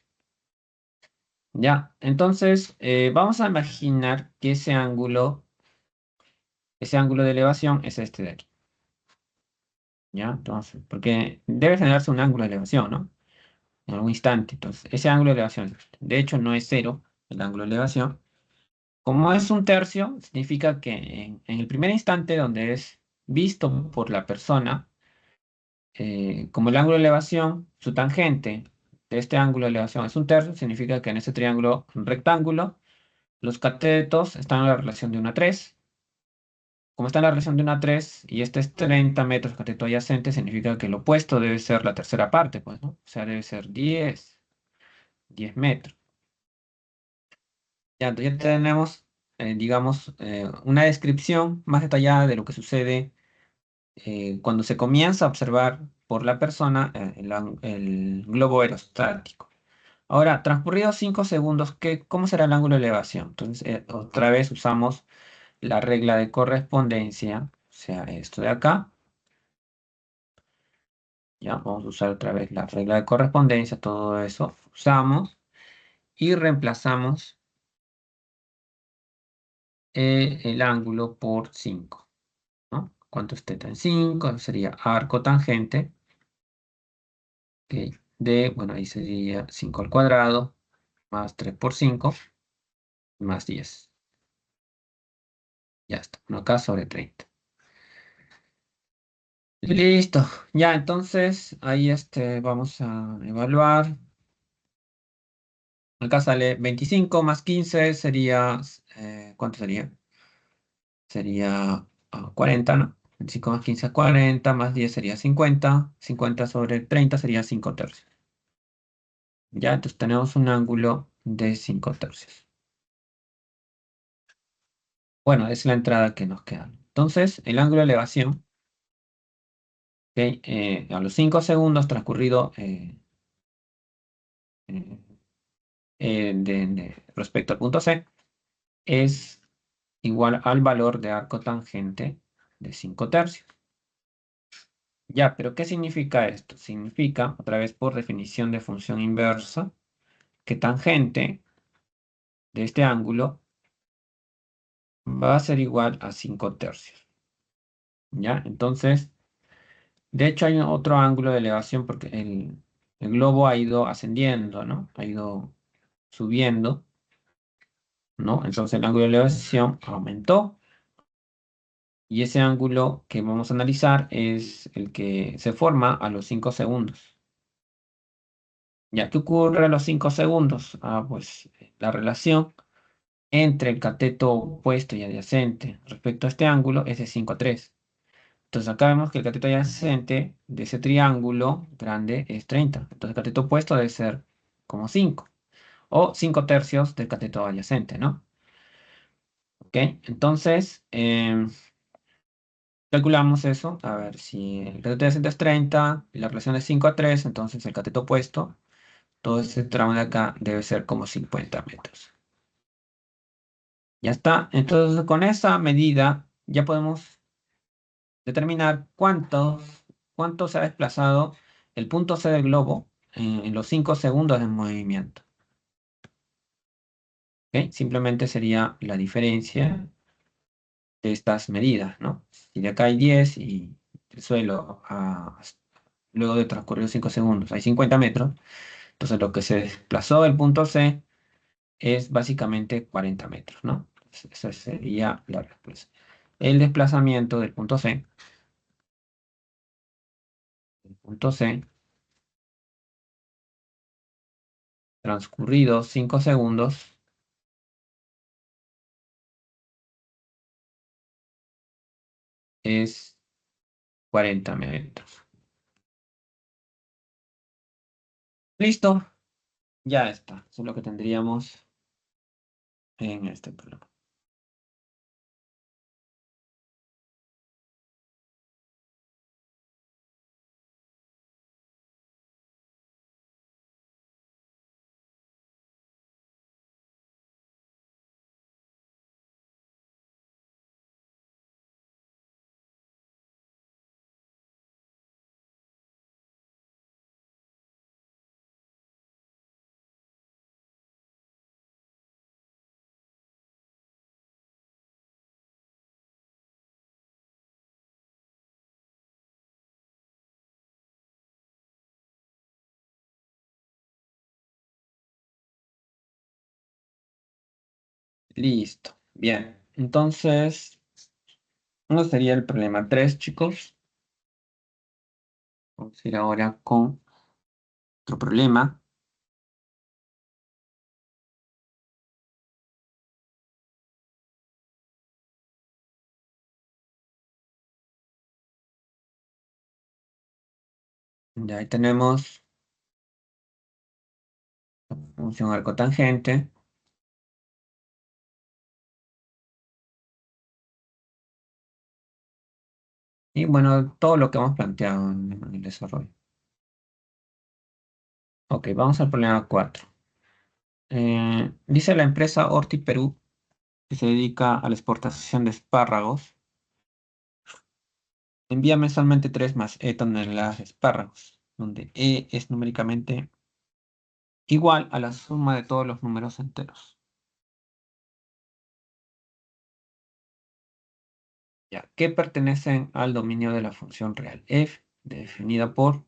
Ya, entonces vamos a imaginar que ese ángulo de elevación es este de aquí. ¿Ya? Entonces, porque debe generarse un ángulo de elevación, ¿no? En algún instante. Entonces, ese ángulo de elevación es este. De hecho, no es cero el ángulo de elevación. Como es un tercio, significa que en el primer instante donde es visto por la persona, como el ángulo de elevación, su tangente de este ángulo de elevación es un tercio, significa que en este triángulo rectángulo, los catetos están en la relación de 1 a 3. Como está en la relación de 1 a 3 y este es 30 metros cateto adyacente, significa que el opuesto debe ser la tercera parte, pues, ¿no? O sea, debe ser 10 metros. Ya, entonces ya tenemos, digamos, una descripción más detallada de lo que sucede cuando se comienza a observar por la persona el globo aerostático. Ahora, transcurridos 5 segundos, ¿cómo será el ángulo de elevación? Entonces, otra vez usamos la regla de correspondencia, o sea, esto de acá. Ya, vamos a usar otra vez la regla de correspondencia, todo eso usamos y reemplazamos el ángulo por 5, ¿no? ¿Cuánto es teta en 5? Sería arco tangente, ok, bueno, ahí sería 5 al cuadrado, más 3 por 5, más 10. Ya está, 1 acá sobre 30. Listo, ya entonces ahí vamos a evaluar. Acá sale 25 más 15 sería, ¿cuánto sería? Sería 40, ¿no? 25 más 15 es 40, más 10 sería 50. 50 sobre 30 sería 5 tercios. Ya, entonces tenemos un ángulo de 5 tercios. Bueno, es la entrada que nos queda. Entonces, el ángulo de elevación ¿Ok? A los 5 segundos transcurrido eh, respecto al punto C es igual al valor de arco tangente de 5 tercios. Ya, pero ¿qué significa esto? Significa, otra vez por definición de función inversa, que tangente de este ángulo va a ser igual a 5 tercios. ¿Ya? Entonces, de hecho hay otro ángulo de elevación porque el globo ha ido ascendiendo, ¿no? Ha ido subiendo, ¿no? Entonces el ángulo de elevación aumentó y ese ángulo que vamos a analizar es el que se forma a los 5 segundos. ¿Ya qué ocurre a los 5 segundos? Pues la relación entre el cateto opuesto y adyacente respecto a este ángulo es de 5 a 3. Entonces acá vemos que el cateto adyacente de ese triángulo grande es 30. Entonces el cateto opuesto debe ser como 5 o 5 tercios del cateto adyacente, ¿no? ¿Ok? Entonces, calculamos eso. A ver, si el cateto adyacente es 30 y la relación es 5 a 3, entonces el cateto opuesto, todo ese tramo de acá debe ser como 50 metros. Ya está. Entonces con esa medida ya podemos determinar cuánto se ha desplazado el punto C del globo en los 5 segundos de movimiento. ¿Ok? Simplemente sería la diferencia de estas medidas, ¿no? Si de acá hay 10 y el suelo luego de transcurrir 5 segundos hay 50 metros, entonces lo que se desplazó del punto C es básicamente 40 metros, ¿no? Esa sería la respuesta. El desplazamiento del punto C, transcurridos 5 segundos, es 40 metros. Listo, ya está. Eso es lo que tendríamos en este problema. Listo. Bien. Entonces, ¿no sería el problema 3, chicos? Vamos a ir ahora con otro problema. Ya ahí tenemos la función arcotangente. Y bueno, todo lo que hemos planteado en el desarrollo. Ok, vamos al problema 4. Dice la empresa Horti Perú, que se dedica a la exportación de espárragos, envía mensualmente 3 más toneladas de espárragos, donde es numéricamente igual a la suma de todos los números enteros. Ya, que pertenecen al dominio de la función real f, definida por...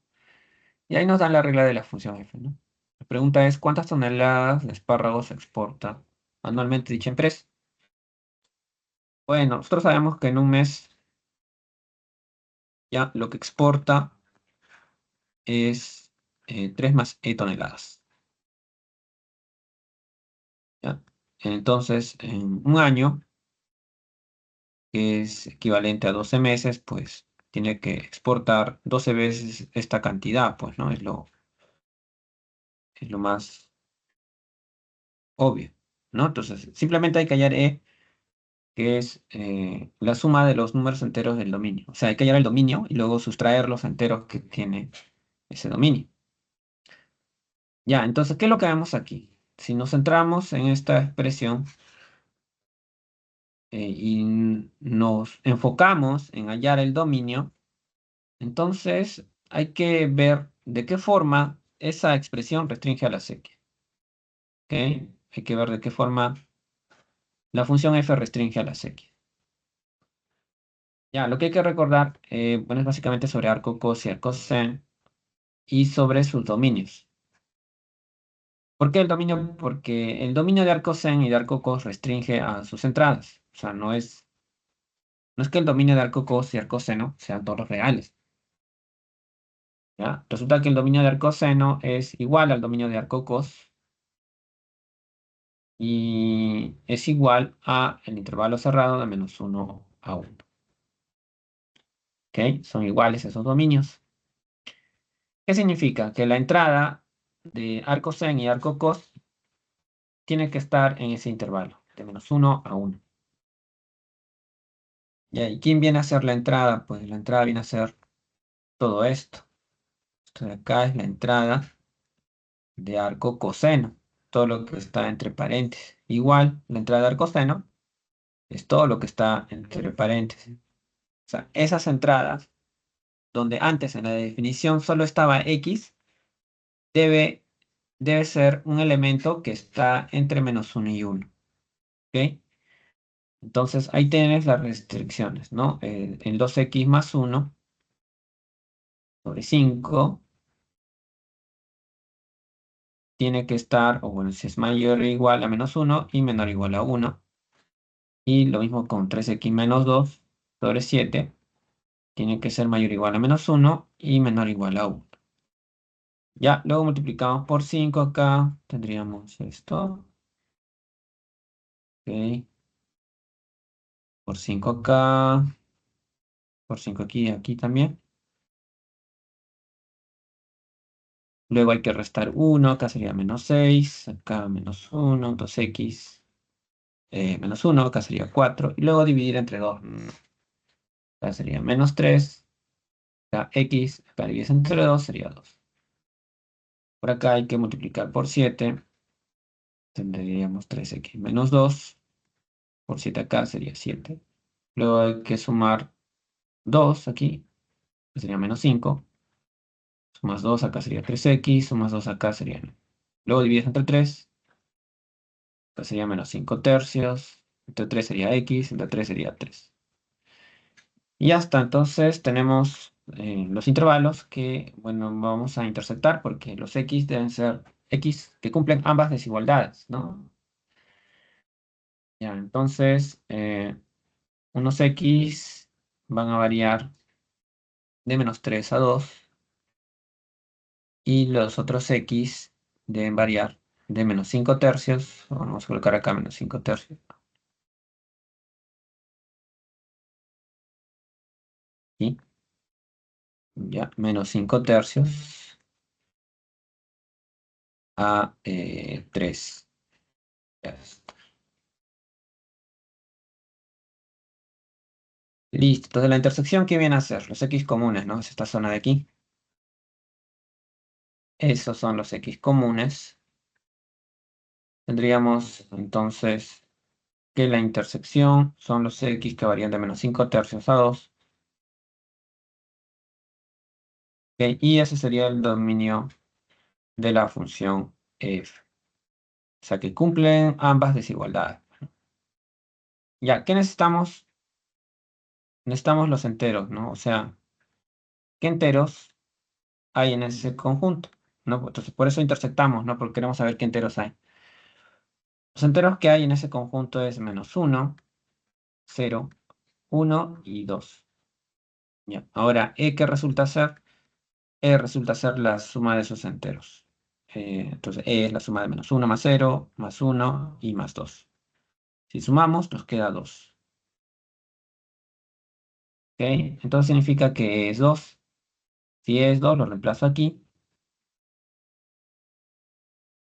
Y ahí nos dan la regla de la función f, ¿no? La pregunta es, ¿cuántas toneladas de espárragos se exporta anualmente dicha empresa? Bueno, nosotros sabemos que en un mes ya lo que exporta es 3 más toneladas. ¿Ya? Entonces, en un año, que es equivalente a 12 meses, pues tiene que exportar 12 veces esta cantidad, pues, ¿no? Es lo más obvio, ¿no? Entonces, simplemente hay que hallar E que es la suma de los números enteros del dominio. O sea, hay que hallar el dominio y luego sustraer los enteros que tiene ese dominio. Ya, entonces, ¿qué es lo que vemos aquí? Si nos centramos en esta expresión y nos enfocamos en hallar el dominio, entonces hay que ver de qué forma esa expresión restringe a la sequía. ¿Ok? Hay que ver de qué forma la función f restringe a la sequía. Ya, lo que hay que recordar, bueno, es básicamente sobre arco cos y arco sen y sobre sus dominios. ¿Por qué el dominio? Porque el dominio de arco sen y de arco cos restringe a sus entradas. O sea, no es que el dominio de arco cos y arco seno sean todos reales. ¿Ya? Resulta que el dominio de arco seno es igual al dominio de arco cos y es igual a el intervalo cerrado de -1 a 1. ¿Ok? Son iguales esos dominios. ¿Qué significa? Que la entrada de arco sen y arco cos tiene que estar en ese intervalo, de -1 a 1. ¿Ya? ¿Y quién viene a ser la entrada? Pues la entrada viene a ser todo esto. Esto de acá es la entrada de arco coseno, todo lo que está entre paréntesis. Igual, la entrada de arco seno es todo lo que está entre paréntesis. O sea, esas entradas, donde antes en la definición solo estaba x, debe, debe ser un elemento que está entre -1 y 1. ¿Ok? Entonces, ahí tienes las restricciones, ¿no? El 2x más 1 sobre 5 tiene que estar, o bueno, si es mayor o igual a -1 y menor o igual a 1. Y lo mismo con 3x menos 2 sobre 7 tiene que ser mayor o igual a -1 y menor o igual a 1. Ya, luego multiplicamos por 5 acá, tendríamos esto. Ok, por 5 acá, por 5 aquí y aquí también. Luego hay que restar 1, acá sería -6, acá -1, 2x -1, acá sería 4. Y luego dividir entre 2. Acá sería -3, acá x, acá divides entre 2, sería 2. Por acá hay que multiplicar por 7, tendríamos 3x menos 2, por 7 acá sería 7. Luego hay que sumar 2 aquí, que sería -5. Sumas 2 acá sería 3x, sumas 2 acá sería 9. Luego divides entre 3, acá sería -5 tercios, entre 3 sería x, entre 3 sería 3. Y ya está, entonces tenemos los intervalos que, bueno, vamos a intersectar porque los x deben ser x que cumplen ambas desigualdades, ¿no? Ya, entonces, unos x van a variar de -3 a 2 y los otros x deben variar de -5 tercios. Vamos a colocar acá -5 tercios. Y ya, -5 tercios a 3. Ya está. Listo. Entonces la intersección, ¿qué viene a ser? Los x comunes, ¿no? Es esta zona de aquí. Esos son los x comunes. Tendríamos entonces que la intersección son los x que varían de -5 tercios a 2. ¿Ok? Y ese sería el dominio de la función f. O sea que cumplen ambas desigualdades. Ya, ¿qué necesitamos? Necesitamos los enteros, ¿no? O sea, ¿qué enteros hay en ese conjunto? ¿No? Entonces, por eso intersectamos, ¿no? Porque queremos saber qué enteros hay. Los enteros que hay en ese conjunto es -1, 0, 1 y 2. Ya. Ahora, ¿qué resulta ser? Resulta ser la suma de sus enteros. Entonces, es la suma de -1 más 0, más 1 y más 2. Si sumamos, nos queda 2. ¿Ok? Entonces significa que es 2. Si es 2, lo reemplazo aquí.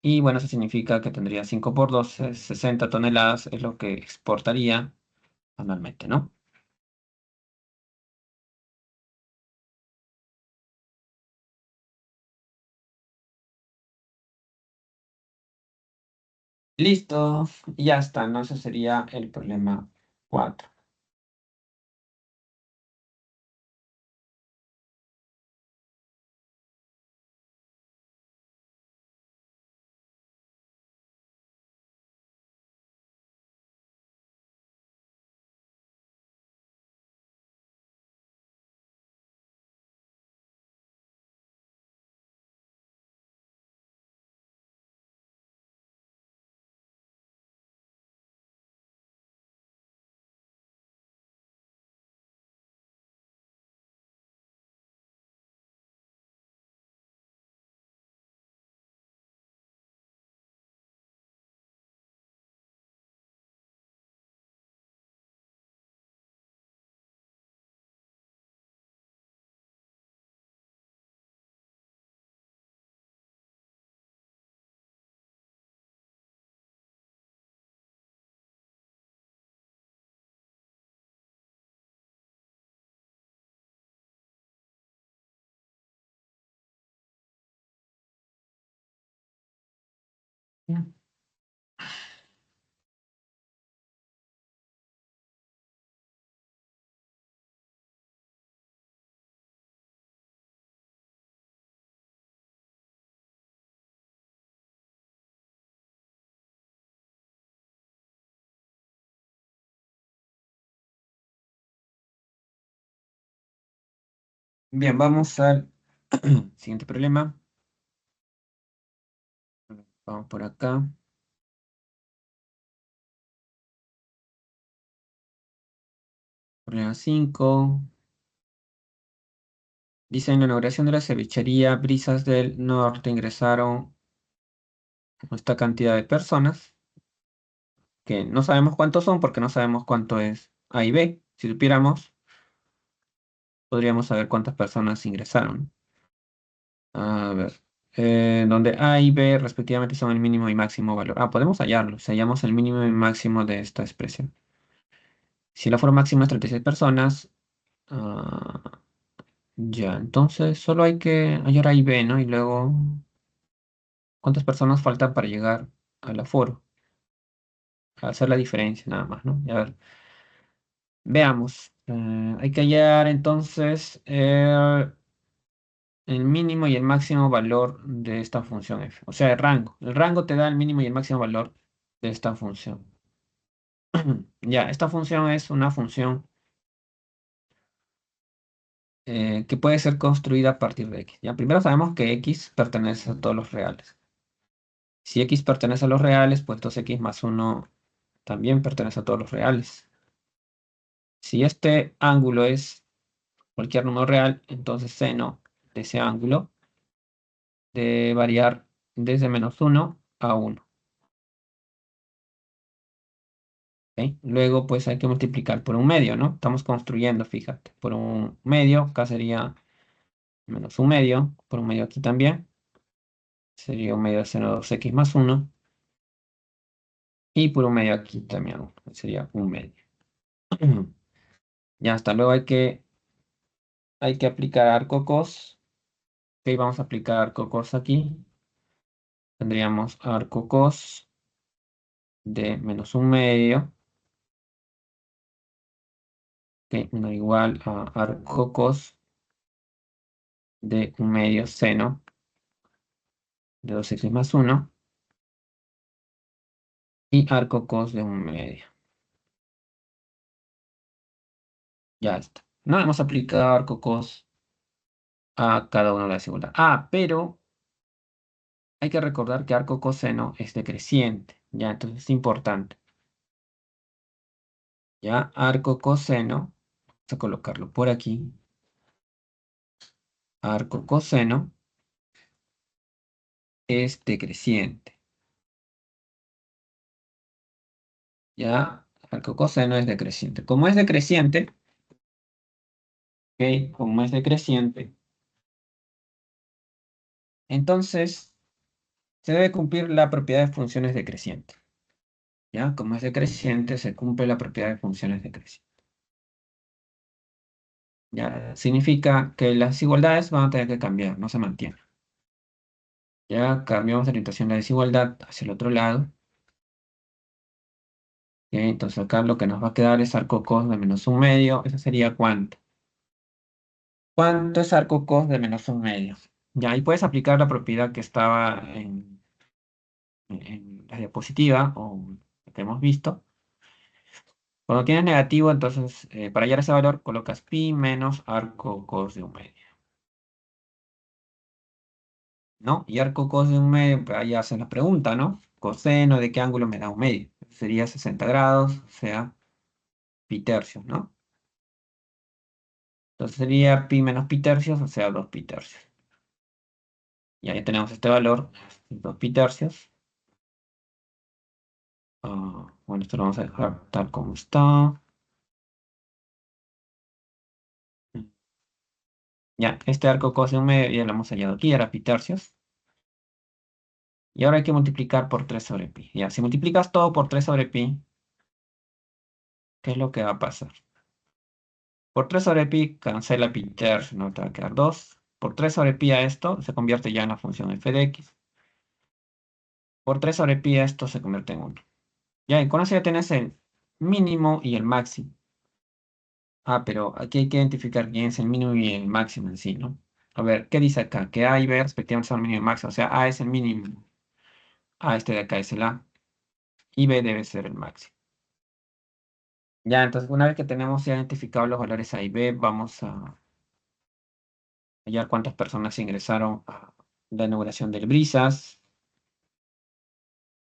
Y bueno, eso significa que tendría 5 por 12, 60 toneladas es lo que exportaría manualmente, ¿no? Listo, y ya está, ¿no? Ese sería el problema 4. Bien, vamos al siguiente problema. Vamos por acá. Problema 5. Dice, en la inauguración de la cevichería Brisas del Norte ingresaron esta cantidad de personas, que no sabemos cuántos son porque no sabemos cuánto es A y B. Si supiéramos, podríamos saber cuántas personas ingresaron. A ver, donde A y B respectivamente son el mínimo y máximo valor. Ah, podemos hallarlo. Si hallamos el mínimo y máximo de esta expresión. Si el aforo máximo es 36 personas, ah, ya, entonces solo hay que hallar A y B, ¿no? Y luego, ¿cuántas personas faltan para llegar al aforo? Hacer la diferencia nada más, ¿no? Y a ver, veamos. Hay que hallar entonces el mínimo y el máximo valor de esta función f. O sea, el rango. El rango te da el mínimo y el máximo valor de esta función. Ya, esta función es una función que puede ser construida a partir de x. Ya, primero sabemos que x pertenece a todos los reales. Si x pertenece a los reales, pues 2x más 1 también pertenece a todos los reales. Si este ángulo es cualquier número real, entonces seno de ese ángulo debe variar desde -1 a 1. ¿Ok? Luego, pues hay que multiplicar por un medio, ¿no? Estamos construyendo, fíjate, por un medio, acá sería -1 medio, por un medio aquí también, sería un medio de seno de 2x más 1, y por un medio aquí también, sería un medio. Ya hasta luego hay que aplicar arco cos. Ok, vamos a aplicar arco cos aquí. Tendríamos arco cos de -1 medio, que no igual a arco cos de un medio seno de 2x más 1 y arco cos de un medio. Ya está. No hemos aplicado arco cos a cada una de las desigualdades. Ah, pero hay que recordar que arco coseno es decreciente. Ya, entonces es importante. Ya, arco coseno, vamos a colocarlo por aquí. Arco coseno es decreciente. Ya, arco coseno es decreciente. Como es decreciente, ¿ok? Como es decreciente, entonces se debe cumplir la propiedad de funciones decrecientes. ¿Ya? Como es decreciente, se cumple la propiedad de funciones decrecientes. ¿Ya? Significa que las desigualdades van a tener que cambiar, no se mantienen. Ya cambiamos de orientación de la desigualdad hacia el otro lado. ¿Ok? Entonces acá lo que nos va a quedar es arco cos de menos un medio. ¿Eso sería cuánto? ¿Cuánto es arco cos de menos un medio? Ya, ahí puedes aplicar la propiedad que estaba en la diapositiva o que hemos visto. Cuando tienes negativo, entonces para hallar ese valor colocas pi menos arco cos de un medio, ¿no? Y arco cos de un medio, pues, ahí hacen la pregunta, ¿no? Coseno de qué ángulo me da un medio. Sería 60 grados, o sea, pi tercios, ¿no? Entonces sería pi menos pi tercios, o sea, 2 pi tercios. Y ahí tenemos este valor, 2 pi tercios. Bueno, esto lo vamos a dejar tal como está. Ya, este arco cos de un medio ya lo hemos hallado aquí, era pi tercios. Y ahora hay que multiplicar por 3 sobre pi. Ya, si multiplicas todo por 3 sobre pi, ¿qué es lo que va a pasar? Por 3 sobre pi cancela pi tercios, no te va a quedar 2. Por 3 sobre pi a esto se convierte ya en la función f de x. Por 3 sobre pi a esto se convierte en 1. Ya, y con eso ya tienes el mínimo y el máximo. Pero aquí hay que identificar quién es el mínimo y el máximo en sí, ¿no? A ver, ¿qué dice acá? Que A y B respectivamente son el mínimo y el máximo. O sea, A es el mínimo. Este de acá es el A. Y B debe ser el máximo. Ya, entonces una vez que tenemos ya identificados los valores A y B, vamos a hallar cuántas personas ingresaron a la inauguración del Brisas.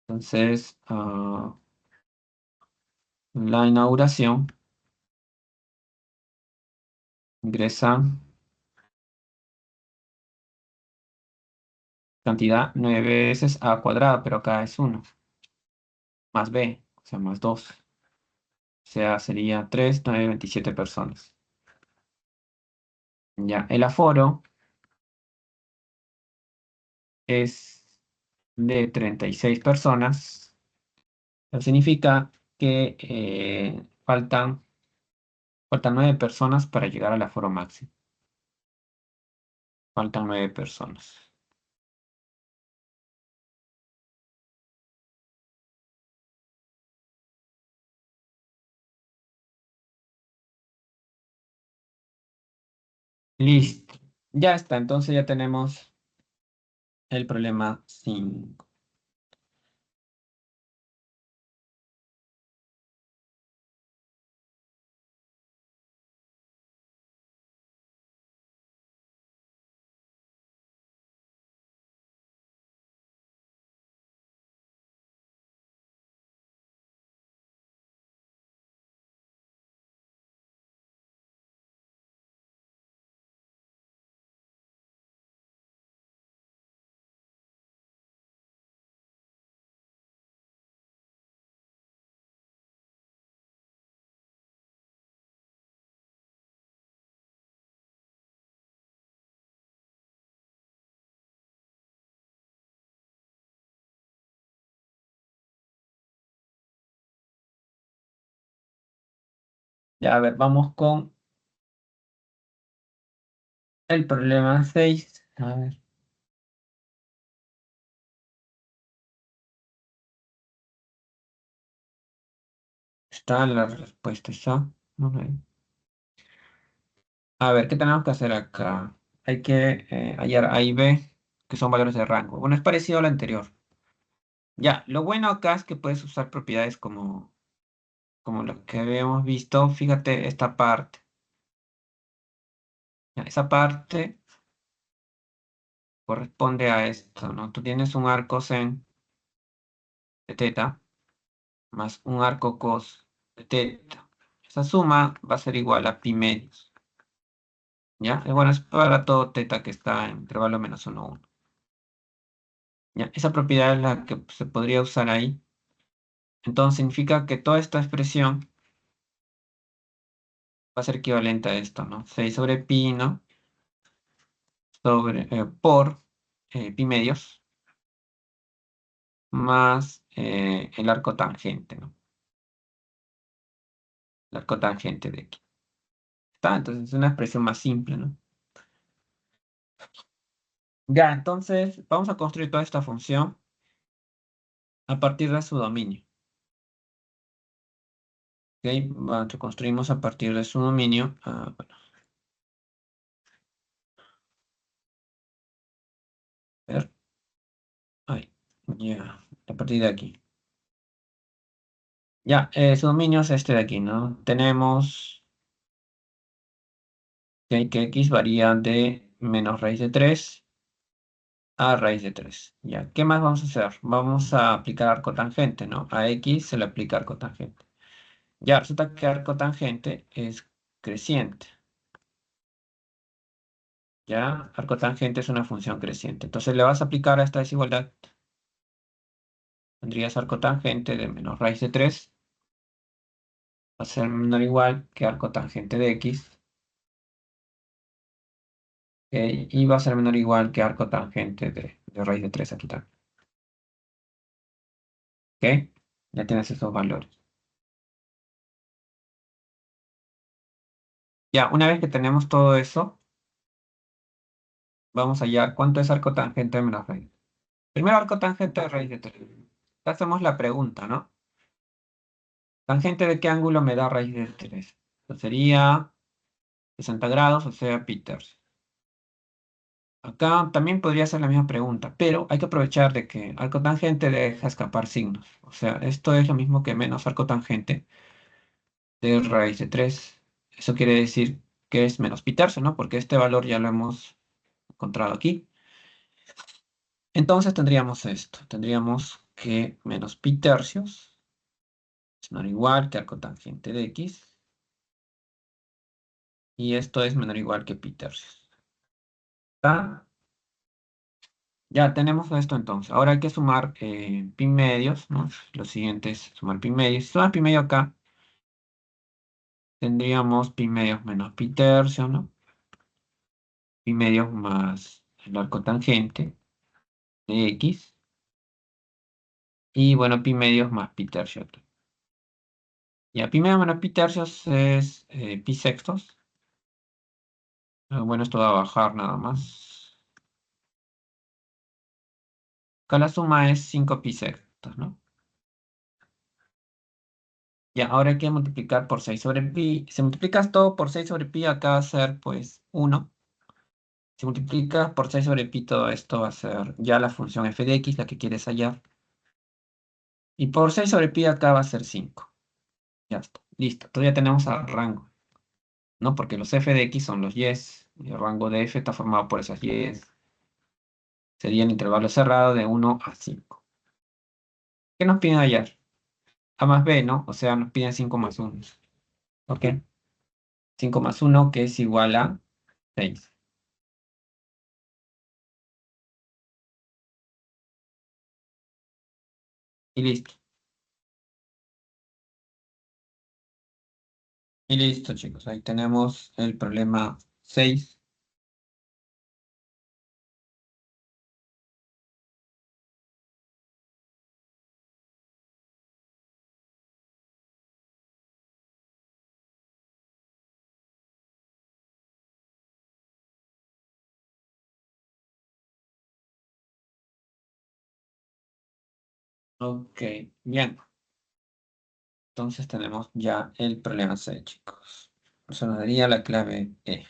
Entonces, la inauguración ingresa cantidad 9 veces A cuadrada, pero acá es 1, más B, o sea, más 2. O sea, sería 3, 9, 27 personas. Ya, el aforo es de 36 personas. Eso significa que faltan 9 personas para llegar al aforo máximo. Faltan 9 personas. Listo. Ya está, entonces ya tenemos el problema 5. Ya, a ver, vamos con el problema 6. A ver, está la respuesta, ¿está? Ok. A ver, ¿qué tenemos que hacer acá? Hay que hallar A y B, que son valores de rango. Bueno, es parecido al anterior. Ya, lo bueno acá es que puedes usar propiedades como lo que habíamos visto. Fíjate esta parte. Ya, esa parte corresponde a esto, ¿no? Tú tienes un arco sen de teta más un arco cos de teta. Esa suma va a ser igual a pi medios. ¿Ya? Y bueno, es para todo teta que está en intervalo menos 1, 1. ¿Ya? Esa propiedad es la que se podría usar ahí. Entonces significa que toda esta expresión va a ser equivalente a esto, ¿no? 6 sobre pi, ¿no? Por pi medios más el arco tangente, ¿no? El arco tangente de X. ¿Está? Entonces es una expresión más simple, ¿no? Ya, entonces vamos a construir toda esta función a partir de su dominio. ¿Ok? Construimos a partir de su dominio. Bueno, a ver. Ahí. Ya, a partir de aquí. Ya, su dominio es este de aquí, ¿no? Tenemos que X varía de menos raíz de 3 a raíz de 3. Ya, ¿qué más vamos a hacer? Vamos a aplicar arco tangente, ¿no? A X se le aplica arco tangente. Ya, resulta que arco tangente es creciente. Ya, arco tangente es una función creciente. Entonces le vas a aplicar a esta desigualdad. Tendrías arco tangente de menos raíz de 3 va a ser menor o igual que arco tangente de X. ¿Ok? Y va a ser menor o igual que arco tangente de raíz de 3 aquí también. ¿Ok? Ya tienes esos valores. Ya, una vez que tenemos todo eso, vamos allá. ¿Cuánto es arco tangente de menos raíz? Primero arco tangente de raíz de 3. Hacemos la pregunta, ¿no? ¿Tangente de qué ángulo me da raíz de 3? Pues sería 60 grados, o sea, Peters. Acá también podría ser la misma pregunta, pero hay que aprovechar de que arco tangente deja escapar signos. O sea, esto es lo mismo que menos arco tangente de raíz de 3. Eso quiere decir que es menos pi tercio, ¿no? Porque este valor ya lo hemos encontrado aquí. Entonces tendríamos esto. Tendríamos que menos pi tercios es menor o igual que arco tangente de X. Y esto es menor o igual que pi tercios. ¿Está? Ya tenemos esto entonces. Ahora hay que sumar pi medios, ¿no? Lo siguiente es sumar pi medios. Si sumas pi medio acá, tendríamos pi medios menos pi tercio, ¿no? Pi medios más el arco tangente de X. Y bueno, pi medios más pi tercio. Ya, pi medios menos pi tercios es pi sextos. Bueno, esto va a bajar nada más. Acá la suma es 5 pi sextos, ¿no? Ya, ahora hay que multiplicar por 6 sobre pi. Si multiplicas todo por 6 sobre pi, acá va a ser pues 1. Si multiplicas por 6 sobre pi, todo esto va a ser ya la función f de x, la que quieres hallar. Y por 6 sobre pi acá va a ser 5. Ya está. Listo. Todavía tenemos el rango, ¿no? Porque los f de x son los y's. Y el rango de f está formado por esas y's. Sería el intervalo cerrado de 1 a 5. ¿Qué nos piden hallar? A más b, ¿no? O sea, nos piden 5 más 1. ¿Ok? 5 más 1 que es igual a 6. Y listo. Y listo, chicos. Ahí tenemos el problema 6. Ok, bien. Entonces tenemos ya el problema 6, chicos. Eso nos daría la clave E.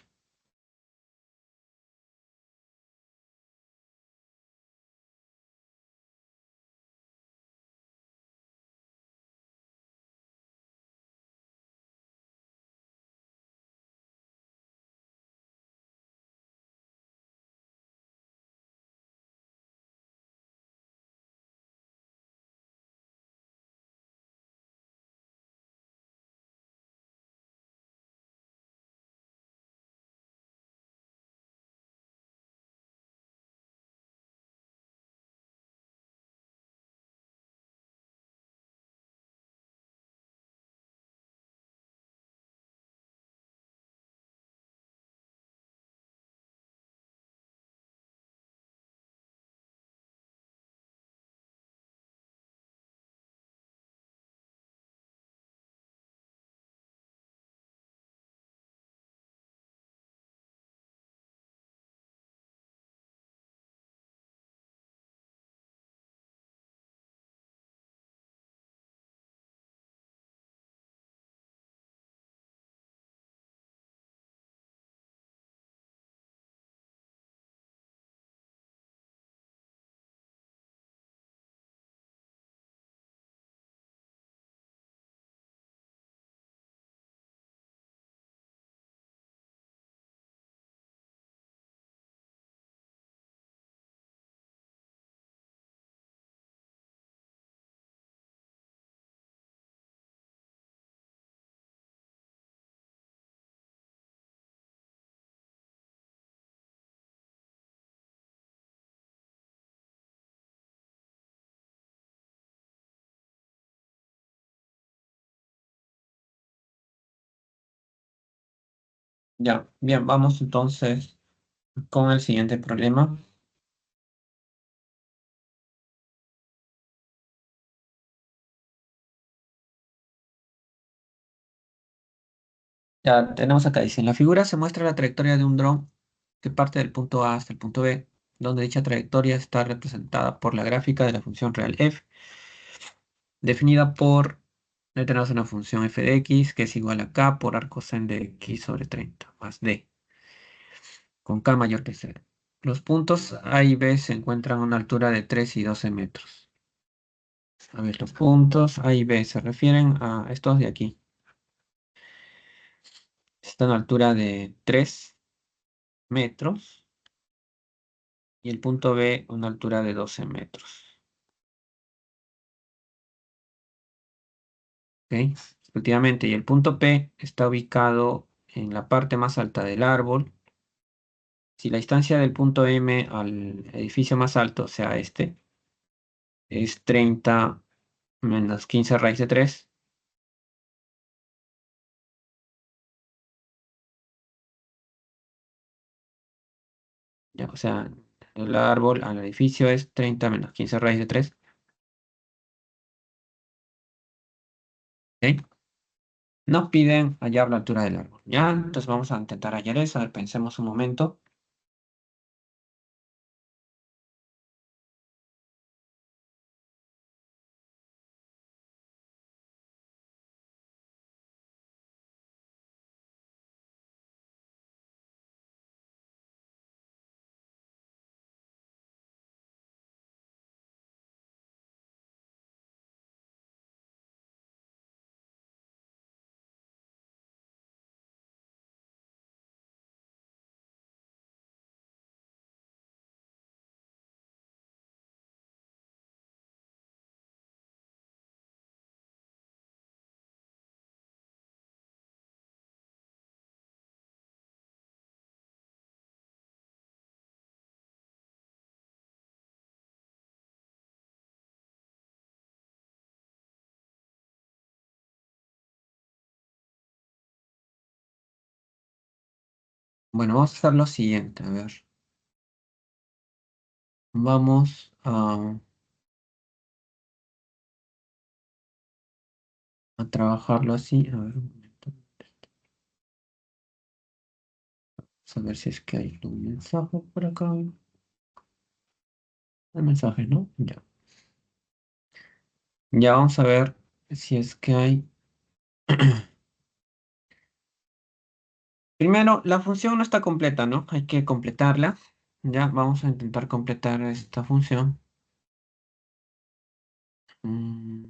Ya, bien, vamos entonces con el siguiente problema. Ya tenemos acá, dice, en la figura se muestra la trayectoria de un dron que parte del punto A hasta el punto B, donde dicha trayectoria está representada por la gráfica de la función real f, definida por, tenemos una función f de x que es igual a k por arcoseno de x sobre 30 más d, con k mayor que 0. Los puntos A y B se encuentran a una altura de 3 y 12 metros. A ver, los puntos A y B se refieren a estos de aquí. Están a altura de 3 metros y el punto B a una altura de 12 metros. ¿Ok? Respectivamente, y el punto P está ubicado en la parte más alta del árbol. Si la distancia del punto M al edificio más alto, o sea este, es 30 menos 15 raíz de 3, ya, o sea, el árbol al edificio es 30 menos 15 raíz de 3. ¿Ok? Nos piden hallar la altura del árbol. Ya, entonces vamos a intentar hallar eso. A ver, pensemos un momento. Bueno, vamos a hacer lo siguiente. A ver, vamos a trabajarlo así. A ver, un momento. Vamos a ver si es que hay un mensaje por acá. El mensaje, ¿no? Ya. Ya vamos a ver si es que hay. Primero, la función no está completa, ¿no? Hay que completarla. Ya, vamos a intentar completar esta función. Mm,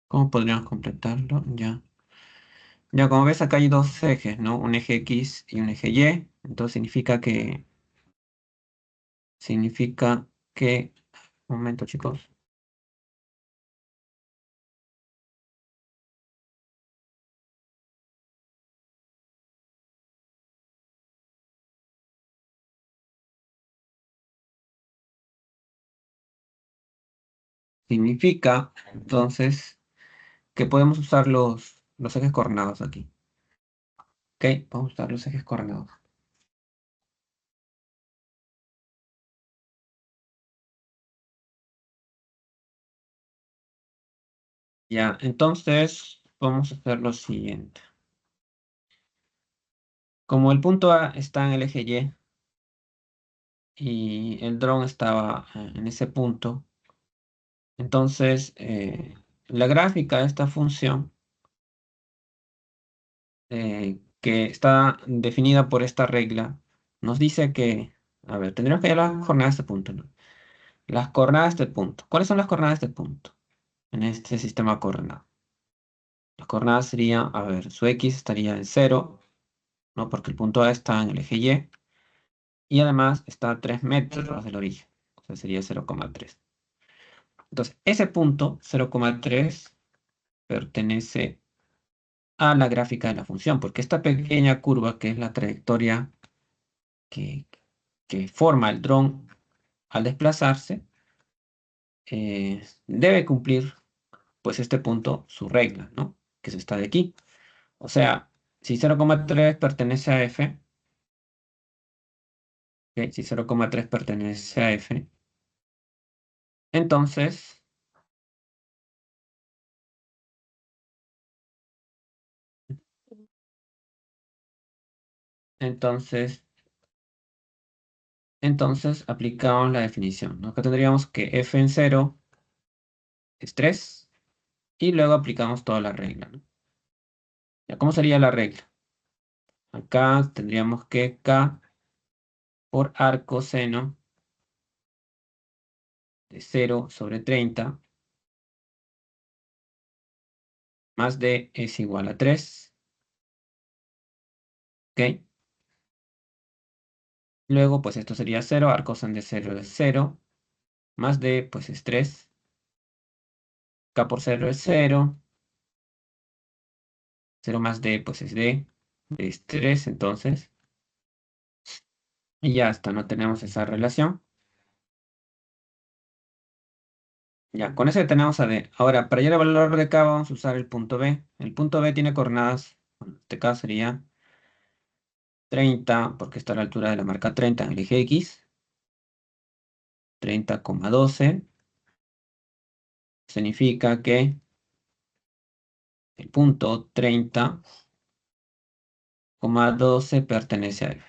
¿Cómo podríamos completarlo? Ya. Ya, como ves, acá hay dos ejes, ¿no? Un eje X y un eje Y. Entonces significa que, un momento, chicos. Significa, entonces, que podemos usar los ejes coordenados aquí. ¿Ok? Vamos a usar los ejes coordenados. Ya, entonces, vamos a hacer lo siguiente. Como el punto A está en el eje Y el dron estaba en ese punto, entonces la gráfica de esta función, que está definida por esta regla, nos dice que, a ver, tendríamos que hallar las coordenadas de este punto, ¿no? Las coordenadas de este punto. ¿Cuáles son las coordenadas de este punto en este sistema de coordenadas? Las coordenadas serían, a ver, su x estaría en 0, ¿no? Porque el punto A está en el eje y además está a 3 metros del origen, o sea, sería 0,3. Entonces, ese punto, 0,3, pertenece a la gráfica de la función, porque esta pequeña curva, que es la trayectoria que, que forma el dron al desplazarse, debe cumplir pues este punto su regla, ¿no? Que es esta de aquí. O sea, si 0,3 pertenece a F, ¿ok? Si 0,3 pertenece a F, entonces, entonces, entonces aplicamos la definición, ¿no? Acá tendríamos que F en 0 es 3 y luego aplicamos toda la regla, ¿no? ¿Ya cómo sería la regla? Acá tendríamos que K por arco seno de 0/30 más D es igual a 3, ¿ok? Luego, pues esto sería 0, arco sen de 0 es 0, más D, pues es 3, K por 0 es 0, 0 más D, pues es D es 3, entonces, y ya está, no tenemos esa relación. Ya, con eso ya tenemos a D. Ahora, para hallar el valor de K vamos a usar el punto B. El punto B tiene coordenadas, bueno, en este caso sería 30, porque está a la altura de la marca 30 en el eje X, 30,12. Significa que el punto 30,12 pertenece a F.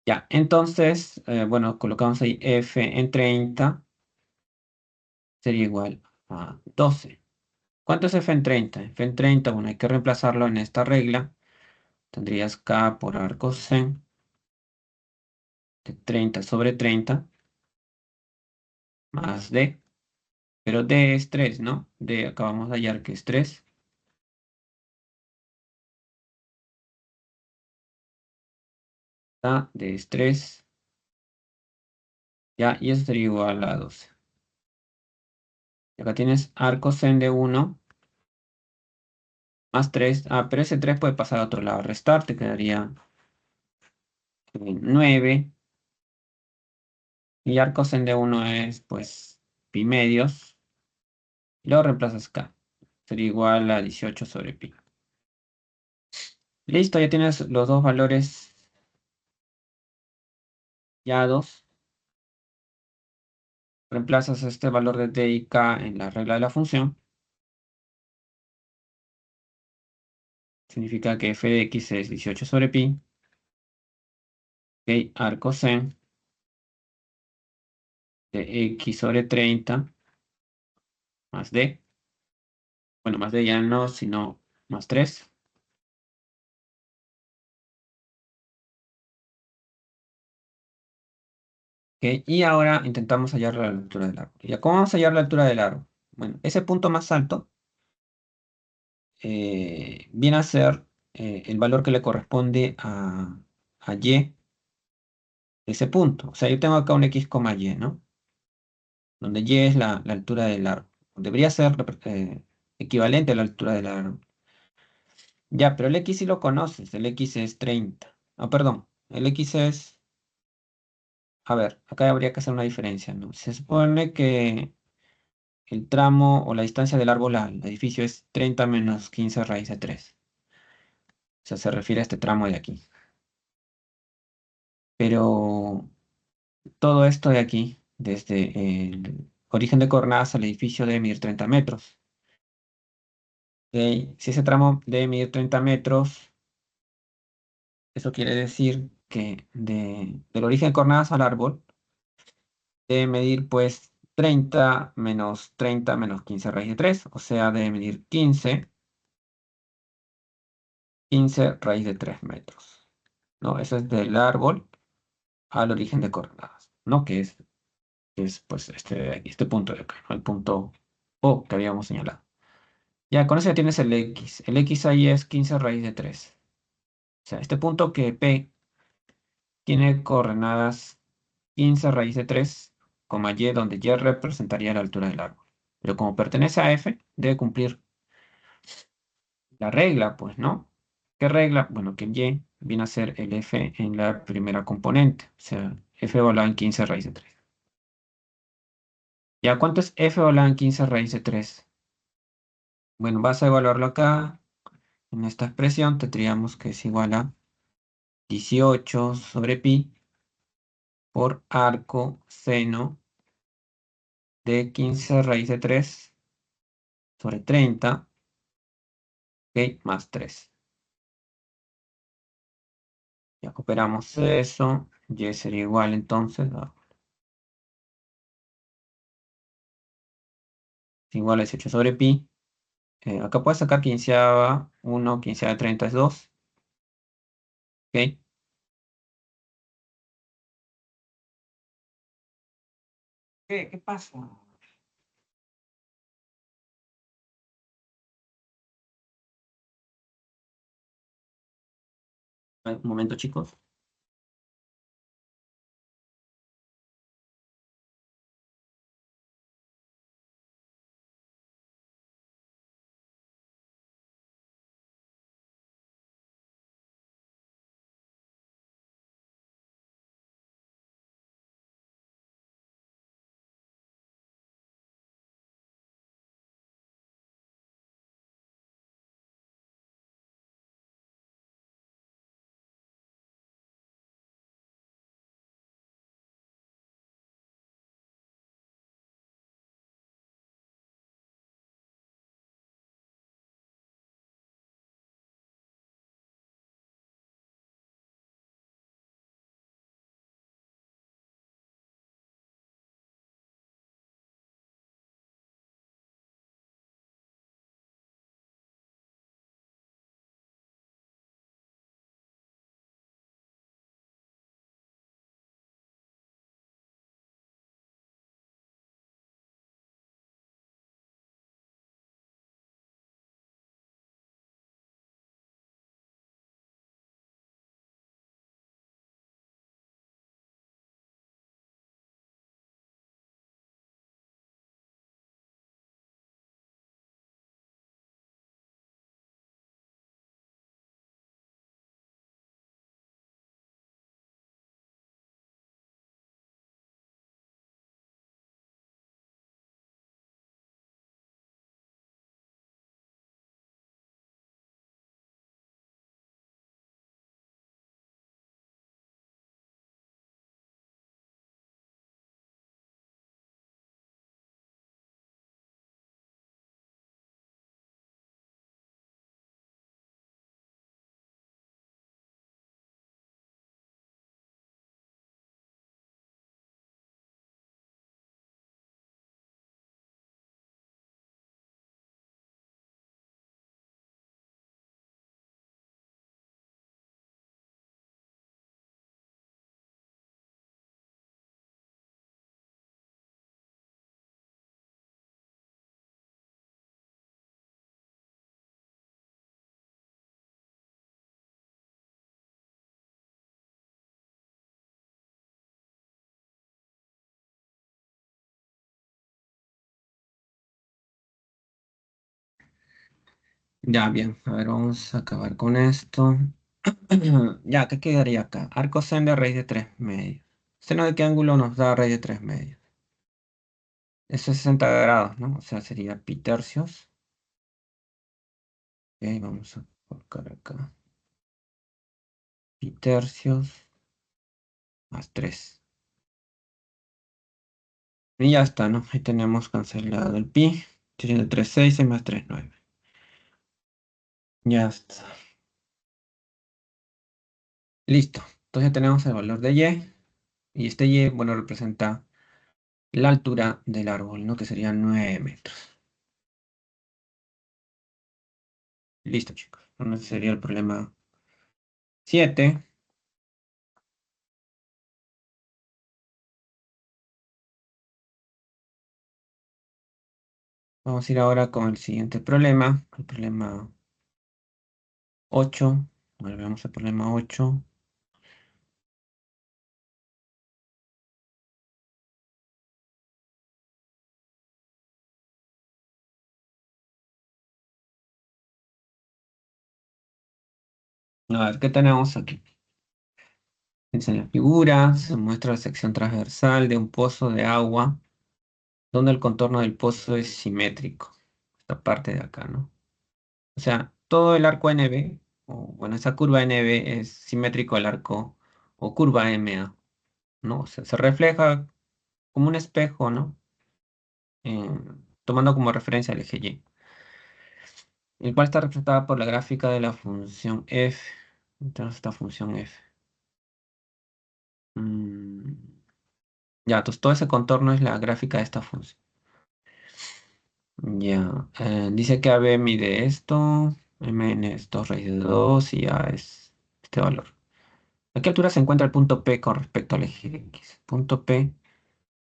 Ya, entonces, bueno, colocamos ahí F en 30 sería igual a 12. ¿Cuánto es F en 30? F en 30, bueno, hay que reemplazarlo en esta regla. Tendrías K por arco sen de 30/30 más D. Pero D es 3, ¿no? D acabamos de hallar que es 3. D es 3. Ya, y eso sería igual a 12. Y acá tienes arco sen de 1 más 3. Ah, pero ese 3 puede pasar a otro lado. Restar, te quedaría 9. Y arco sen de 1 es, pues, pi medios. Y luego reemplazas K. Sería igual a 18 sobre pi. Listo, ya tienes los dos valores hallados. Reemplazas este valor de D y K en la regla de la función. Significa que f de x es 18 sobre pi. Ok, arco sen de x sobre 30 más D. Bueno, más D ya no, sino más 3. Ok, y ahora intentamos hallar la altura del árbol. ¿Ya cómo vamos a hallar la altura del árbol? Bueno, ese punto más alto viene a ser el valor que le corresponde a y de ese punto. O sea, yo tengo acá un x, y, ¿no? Donde y es la altura del árbol. Debería ser equivalente a la altura del árbol. Ya, pero el x sí lo conoces. El x es 30. Ah, perdón. El x es... A ver, acá habría que hacer una diferencia, ¿no? Se supone que el tramo o la distancia del árbol al edificio es 30 menos 15 raíz de 3. O sea, se refiere a este tramo de aquí. Pero todo esto de aquí, desde el origen de coordenadas al edificio debe medir 30 metros. ¿Ok? Si ese tramo debe medir 30 metros, eso quiere decir que del origen de coordenadas al árbol debe medir pues 30 menos 15 raíz de 3. O sea, debe medir 15 raíz de 3 metros. ¿No? Eso es del árbol al origen de coordenadas, ¿no? Que es pues este punto de acá, ¿no? El punto O que habíamos señalado. Ya, con eso ya tienes el X. El X ahí es 15 raíz de 3. O sea, este punto que P tiene coordenadas 15 raíz de 3, Y, donde Y representaría la altura del árbol. Pero como pertenece a F, debe cumplir la regla, pues, ¿no? ¿Qué regla? Bueno, que Y viene a ser el F en la primera componente. O sea, F evaluado en 15 raíz de 3. ¿Ya cuánto es f elevado en 15 raíz de 3? Bueno, vas a evaluarlo acá. En esta expresión tendríamos que es igual a 18 sobre pi por arco seno de 15 raíz de 3 sobre 30, ¿ok? Más 3. Ya operamos eso. Y sería igual entonces, igual a 18 sobre pi. Acá puedes sacar quinceava 1, quinceava de 30 es 2. ¿Ok? ¿Qué pasa? Un momento, chicos. Ya, bien. A ver, vamos a acabar con esto. Ya, ¿qué quedaría acá? Arco seno de raíz de 3 medios. ¿Seno de qué ángulo nos da raíz de 3 medios? Eso es 60 grados, ¿no? O sea, sería pi tercios. Ok, vamos a colocar acá. Pi tercios más 3. Y ya está, ¿no? Ahí tenemos cancelado el pi. Sería 3, 6 y más 3 9. Ya está. Listo. Entonces ya tenemos el valor de y. Y este y, bueno, representa la altura del árbol, ¿no? Que serían 9 metros. Listo, chicos. Entonces sería el problema 7. Vamos a ir ahora con el siguiente problema. El problema 8. Volvemos al problema 8. A ver, ¿qué tenemos aquí? En la figura se muestra la sección transversal de un pozo de agua donde el contorno del pozo es simétrico. Esta parte de acá, ¿no? O sea, todo el arco NB, o bueno, esa curva NB es simétrico al arco o curva MA, ¿no? O sea, se refleja como un espejo, ¿no? Tomando como referencia el eje Y, el cual está representada por la gráfica de la función f. Entonces, esta función f. Mm, Ya, entonces todo ese contorno es la gráfica de esta función. Ya, dice que AB mide esto, Mn es 2 raíz de 2 y A es este valor. ¿A qué altura se encuentra el punto P con respecto al eje X? Punto P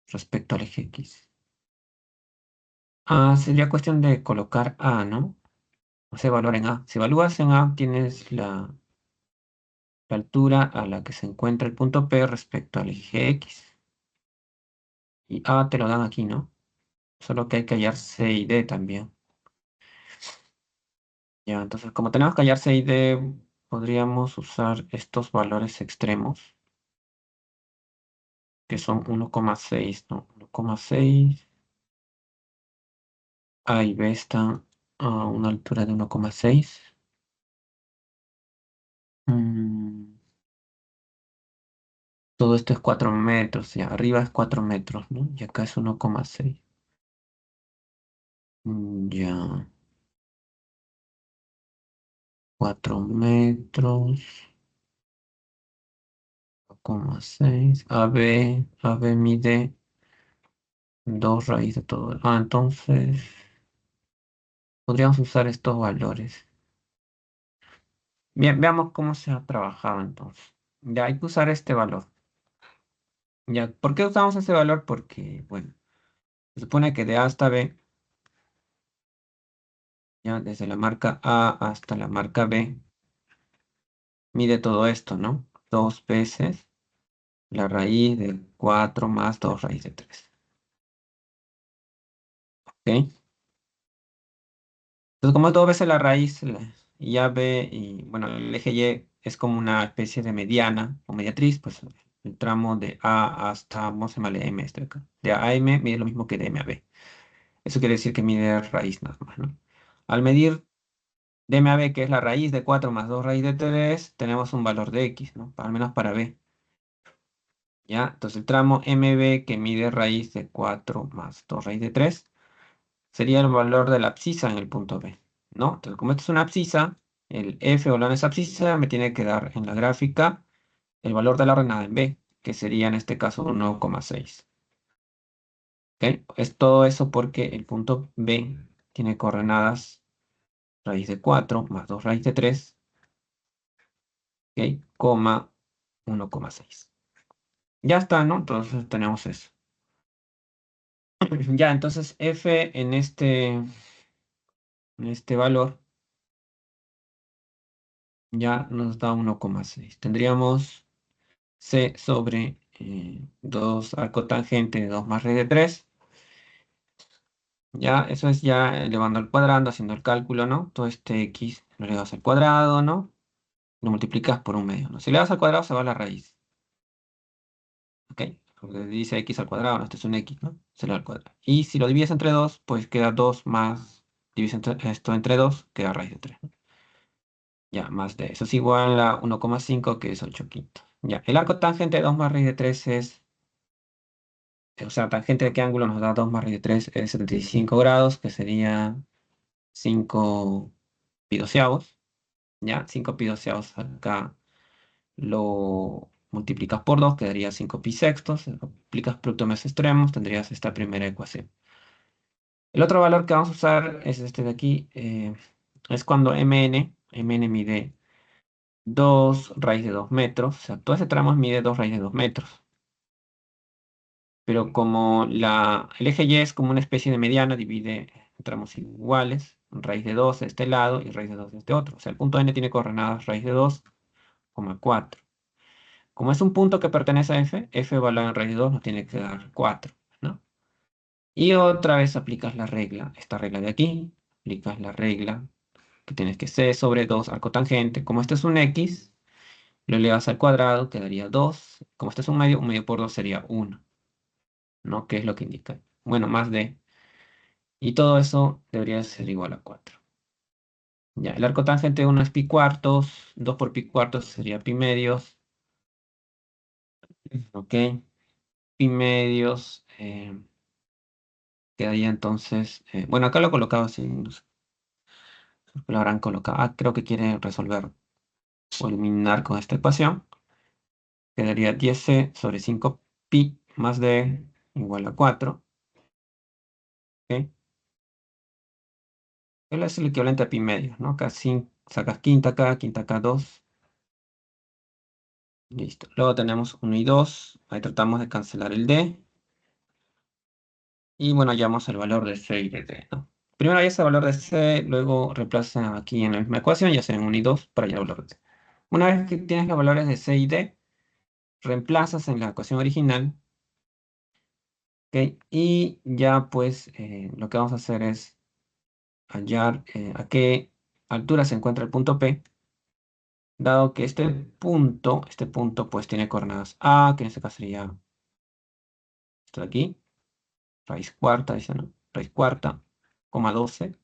respecto al eje X. Sería cuestión de colocar A, ¿no? O sea, valor en A. Si evalúas en A, tienes la altura a la que se encuentra el punto P respecto al eje X. Y A te lo dan aquí, ¿no? Solo que hay que hallar C y D también. Ya, entonces, como tenemos que hallar C y D, podríamos usar estos valores extremos, que son 1,6, ¿no? 1,6. A y B están a una altura de 1,6. Mm, Todo esto es 4 metros, ya arriba es 4 metros, ¿no? Y acá es 1,6. Ya, 4 metros, 1,6. AB mide 2 raíz de todo. Entonces podríamos usar estos valores. Bien, veamos cómo se ha trabajado entonces. Ya hay que usar este valor. Ya, ¿por qué usamos este valor? Porque, bueno, se supone que de A hasta B, ya desde la marca A hasta la marca B, mide todo esto, ¿no? Dos veces la raíz de 4 más 2 raíz de 3. ¿Ok? Entonces, como es dos veces la raíz, y ya B, y bueno, el eje Y es como una especie de mediana o mediatriz, pues el tramo de A hasta, vamos a llamarle M este de acá. De A a M mide lo mismo que de M a B. Eso quiere decir que mide raíz nada más, ¿no? Al medir de M a B, que es la raíz de 4 más 2 raíz de 3, tenemos un valor de X, ¿no? Al menos para B. ¿Ya? Entonces el tramo MB que mide raíz de 4 más 2 raíz de 3 sería el valor de la abscisa en el punto B, ¿no? Entonces como esto es una abscisa, el F valor de esa abscisa me tiene que dar en la gráfica el valor de la ordenada en B, que sería en este caso 1,6. ¿Ok? Es todo eso porque el punto B tiene coordenadas raíz de 4 más 2 raíz de 3, ¿ok? Coma 1,6. Ya está, ¿no? Entonces tenemos eso. Ya, entonces F en este valor ya nos da 1,6. Tendríamos C sobre 2 arcotangente de 2 más raíz de 3. Ya, eso es ya elevando al cuadrado, haciendo el cálculo, ¿no? Todo este X lo elevas al cuadrado, ¿no? Lo multiplicas por un medio, ¿no? Si elevas al cuadrado se va a la raíz, ¿ok? Porque dice X al cuadrado, ¿no? Este es un X, ¿no? Se eleva al cuadrado. Y si lo divides entre 2, pues queda 2 más, divides esto entre 2, queda raíz de 3. Ya, más de eso es igual a 1,5, que es 8 quintos. Ya, el arco tangente de 2 más raíz de 3 es, o sea, tangente de qué ángulo nos da 2 más raíz de 3 es 75 grados, que sería 5 pi doceavos. Ya, 5 pi doceavos acá lo multiplicas por 2, quedaría 5 pi sextos. Aplicas producto de más extremos, tendrías esta primera ecuación. El otro valor que vamos a usar es este de aquí, es cuando mn mide 2 raíz de 2 metros, o sea, todo ese tramo mide 2 raíz de 2 metros. Pero como el eje Y es como una especie de mediana, divide en tramos iguales, raíz de 2 de este lado y raíz de 2 de este otro. O sea, el punto N tiene coordenadas raíz de 2, 4. Como es un punto que pertenece a F evaluado en raíz de 2 nos tiene que dar 4, ¿no? Y otra vez aplicas la regla, esta regla de aquí, aplicas la regla que tienes que C sobre 2 arcotangente. Como este es un X, lo elevas al cuadrado, quedaría 2. Como este es un medio por 2 sería 1, ¿no? ¿Qué es lo que indica? bueno, más D. Y todo eso debería ser igual a 4. Ya, el arco tangente de 1 es pi cuartos, 2 por pi cuartos sería pi medios, ok, pi medios, quedaría entonces, bueno, acá lo he colocado así, no sé, lo habrán colocado, creo que quiere resolver o eliminar con esta ecuación, quedaría 10c sobre 5 pi más d igual a 4, ok, él es el equivalente a pi medios, ¿no? Acá sacas quinta acá 2, listo, luego tenemos 1 y 2, ahí tratamos de cancelar el d. Y bueno, hallamos el valor de C y de D, ¿no? Primero hay ese valor de C, luego reemplaza aquí en la misma ecuación, ya sean 1 y 2 para hallar el valor de C. Una vez que tienes los valores de C y D, reemplazas en la ecuación original, ¿ok? Y ya pues lo que vamos a hacer es hallar a qué altura se encuentra el punto P, dado que este punto pues tiene coordenadas A, que en este caso sería esto de aquí, raíz cuarta, dice, ¿no? Raíz cuarta, coma 12.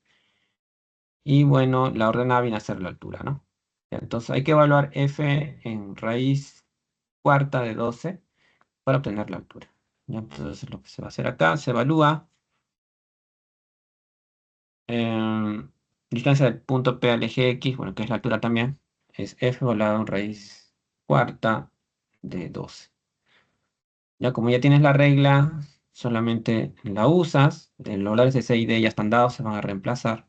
Y bueno, la ordenada viene a ser la altura, ¿no? Ya, entonces hay que evaluar f en raíz cuarta de 12 para obtener la altura. Ya, entonces lo que se va a hacer acá, se evalúa distancia del punto P al eje X, bueno, que es la altura también, es f evaluado en raíz cuarta de 12. Ya como ya tienes la regla, solamente la usas, los valores de C y D ya están dados, se van a reemplazar.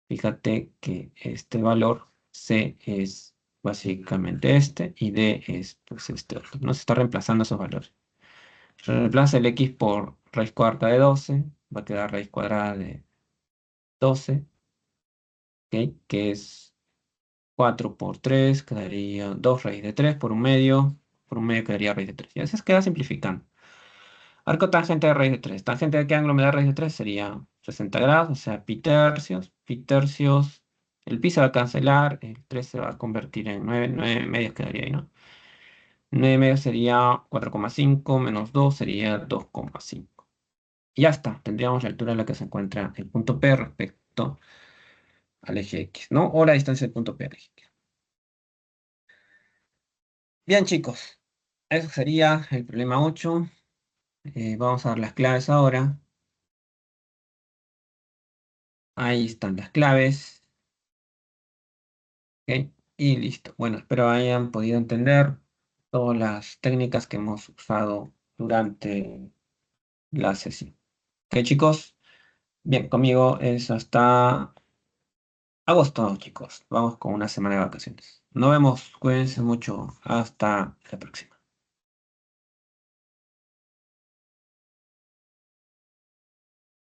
Fíjate que este valor C es básicamente este y D es pues este otro. No se está reemplazando esos valores. Reemplaza el X por raíz cuarta de 12, va a quedar raíz cuadrada de 12, ¿ok? Que es 4 por 3, quedaría 2 raíz de 3 por un medio quedaría raíz de 3. Y eso se queda simplificando. Arco tangente de raíz de 3. Tangente de qué ángulo me da raíz de 3 sería 60 grados, o sea, pi tercios. Pi tercios. El pi se va a cancelar, el 3 se va a convertir en 9, 9 medios quedaría ahí, ¿no? 9 medios sería 4,5 menos 2 sería 2,5. Y ya está, tendríamos la altura en la que se encuentra el punto P respecto al eje X, ¿no? O la distancia del punto P al eje X. Bien, chicos, eso sería el problema 8. Vamos a ver las claves ahora. Ahí están las claves. ¿Ok? Y listo. Bueno, espero hayan podido entender todas las técnicas que hemos usado durante la sesión. ¿Ok, chicos? Bien, conmigo es hasta agosto, chicos. Vamos con una semana de vacaciones. Nos vemos. Cuídense mucho. Hasta la próxima.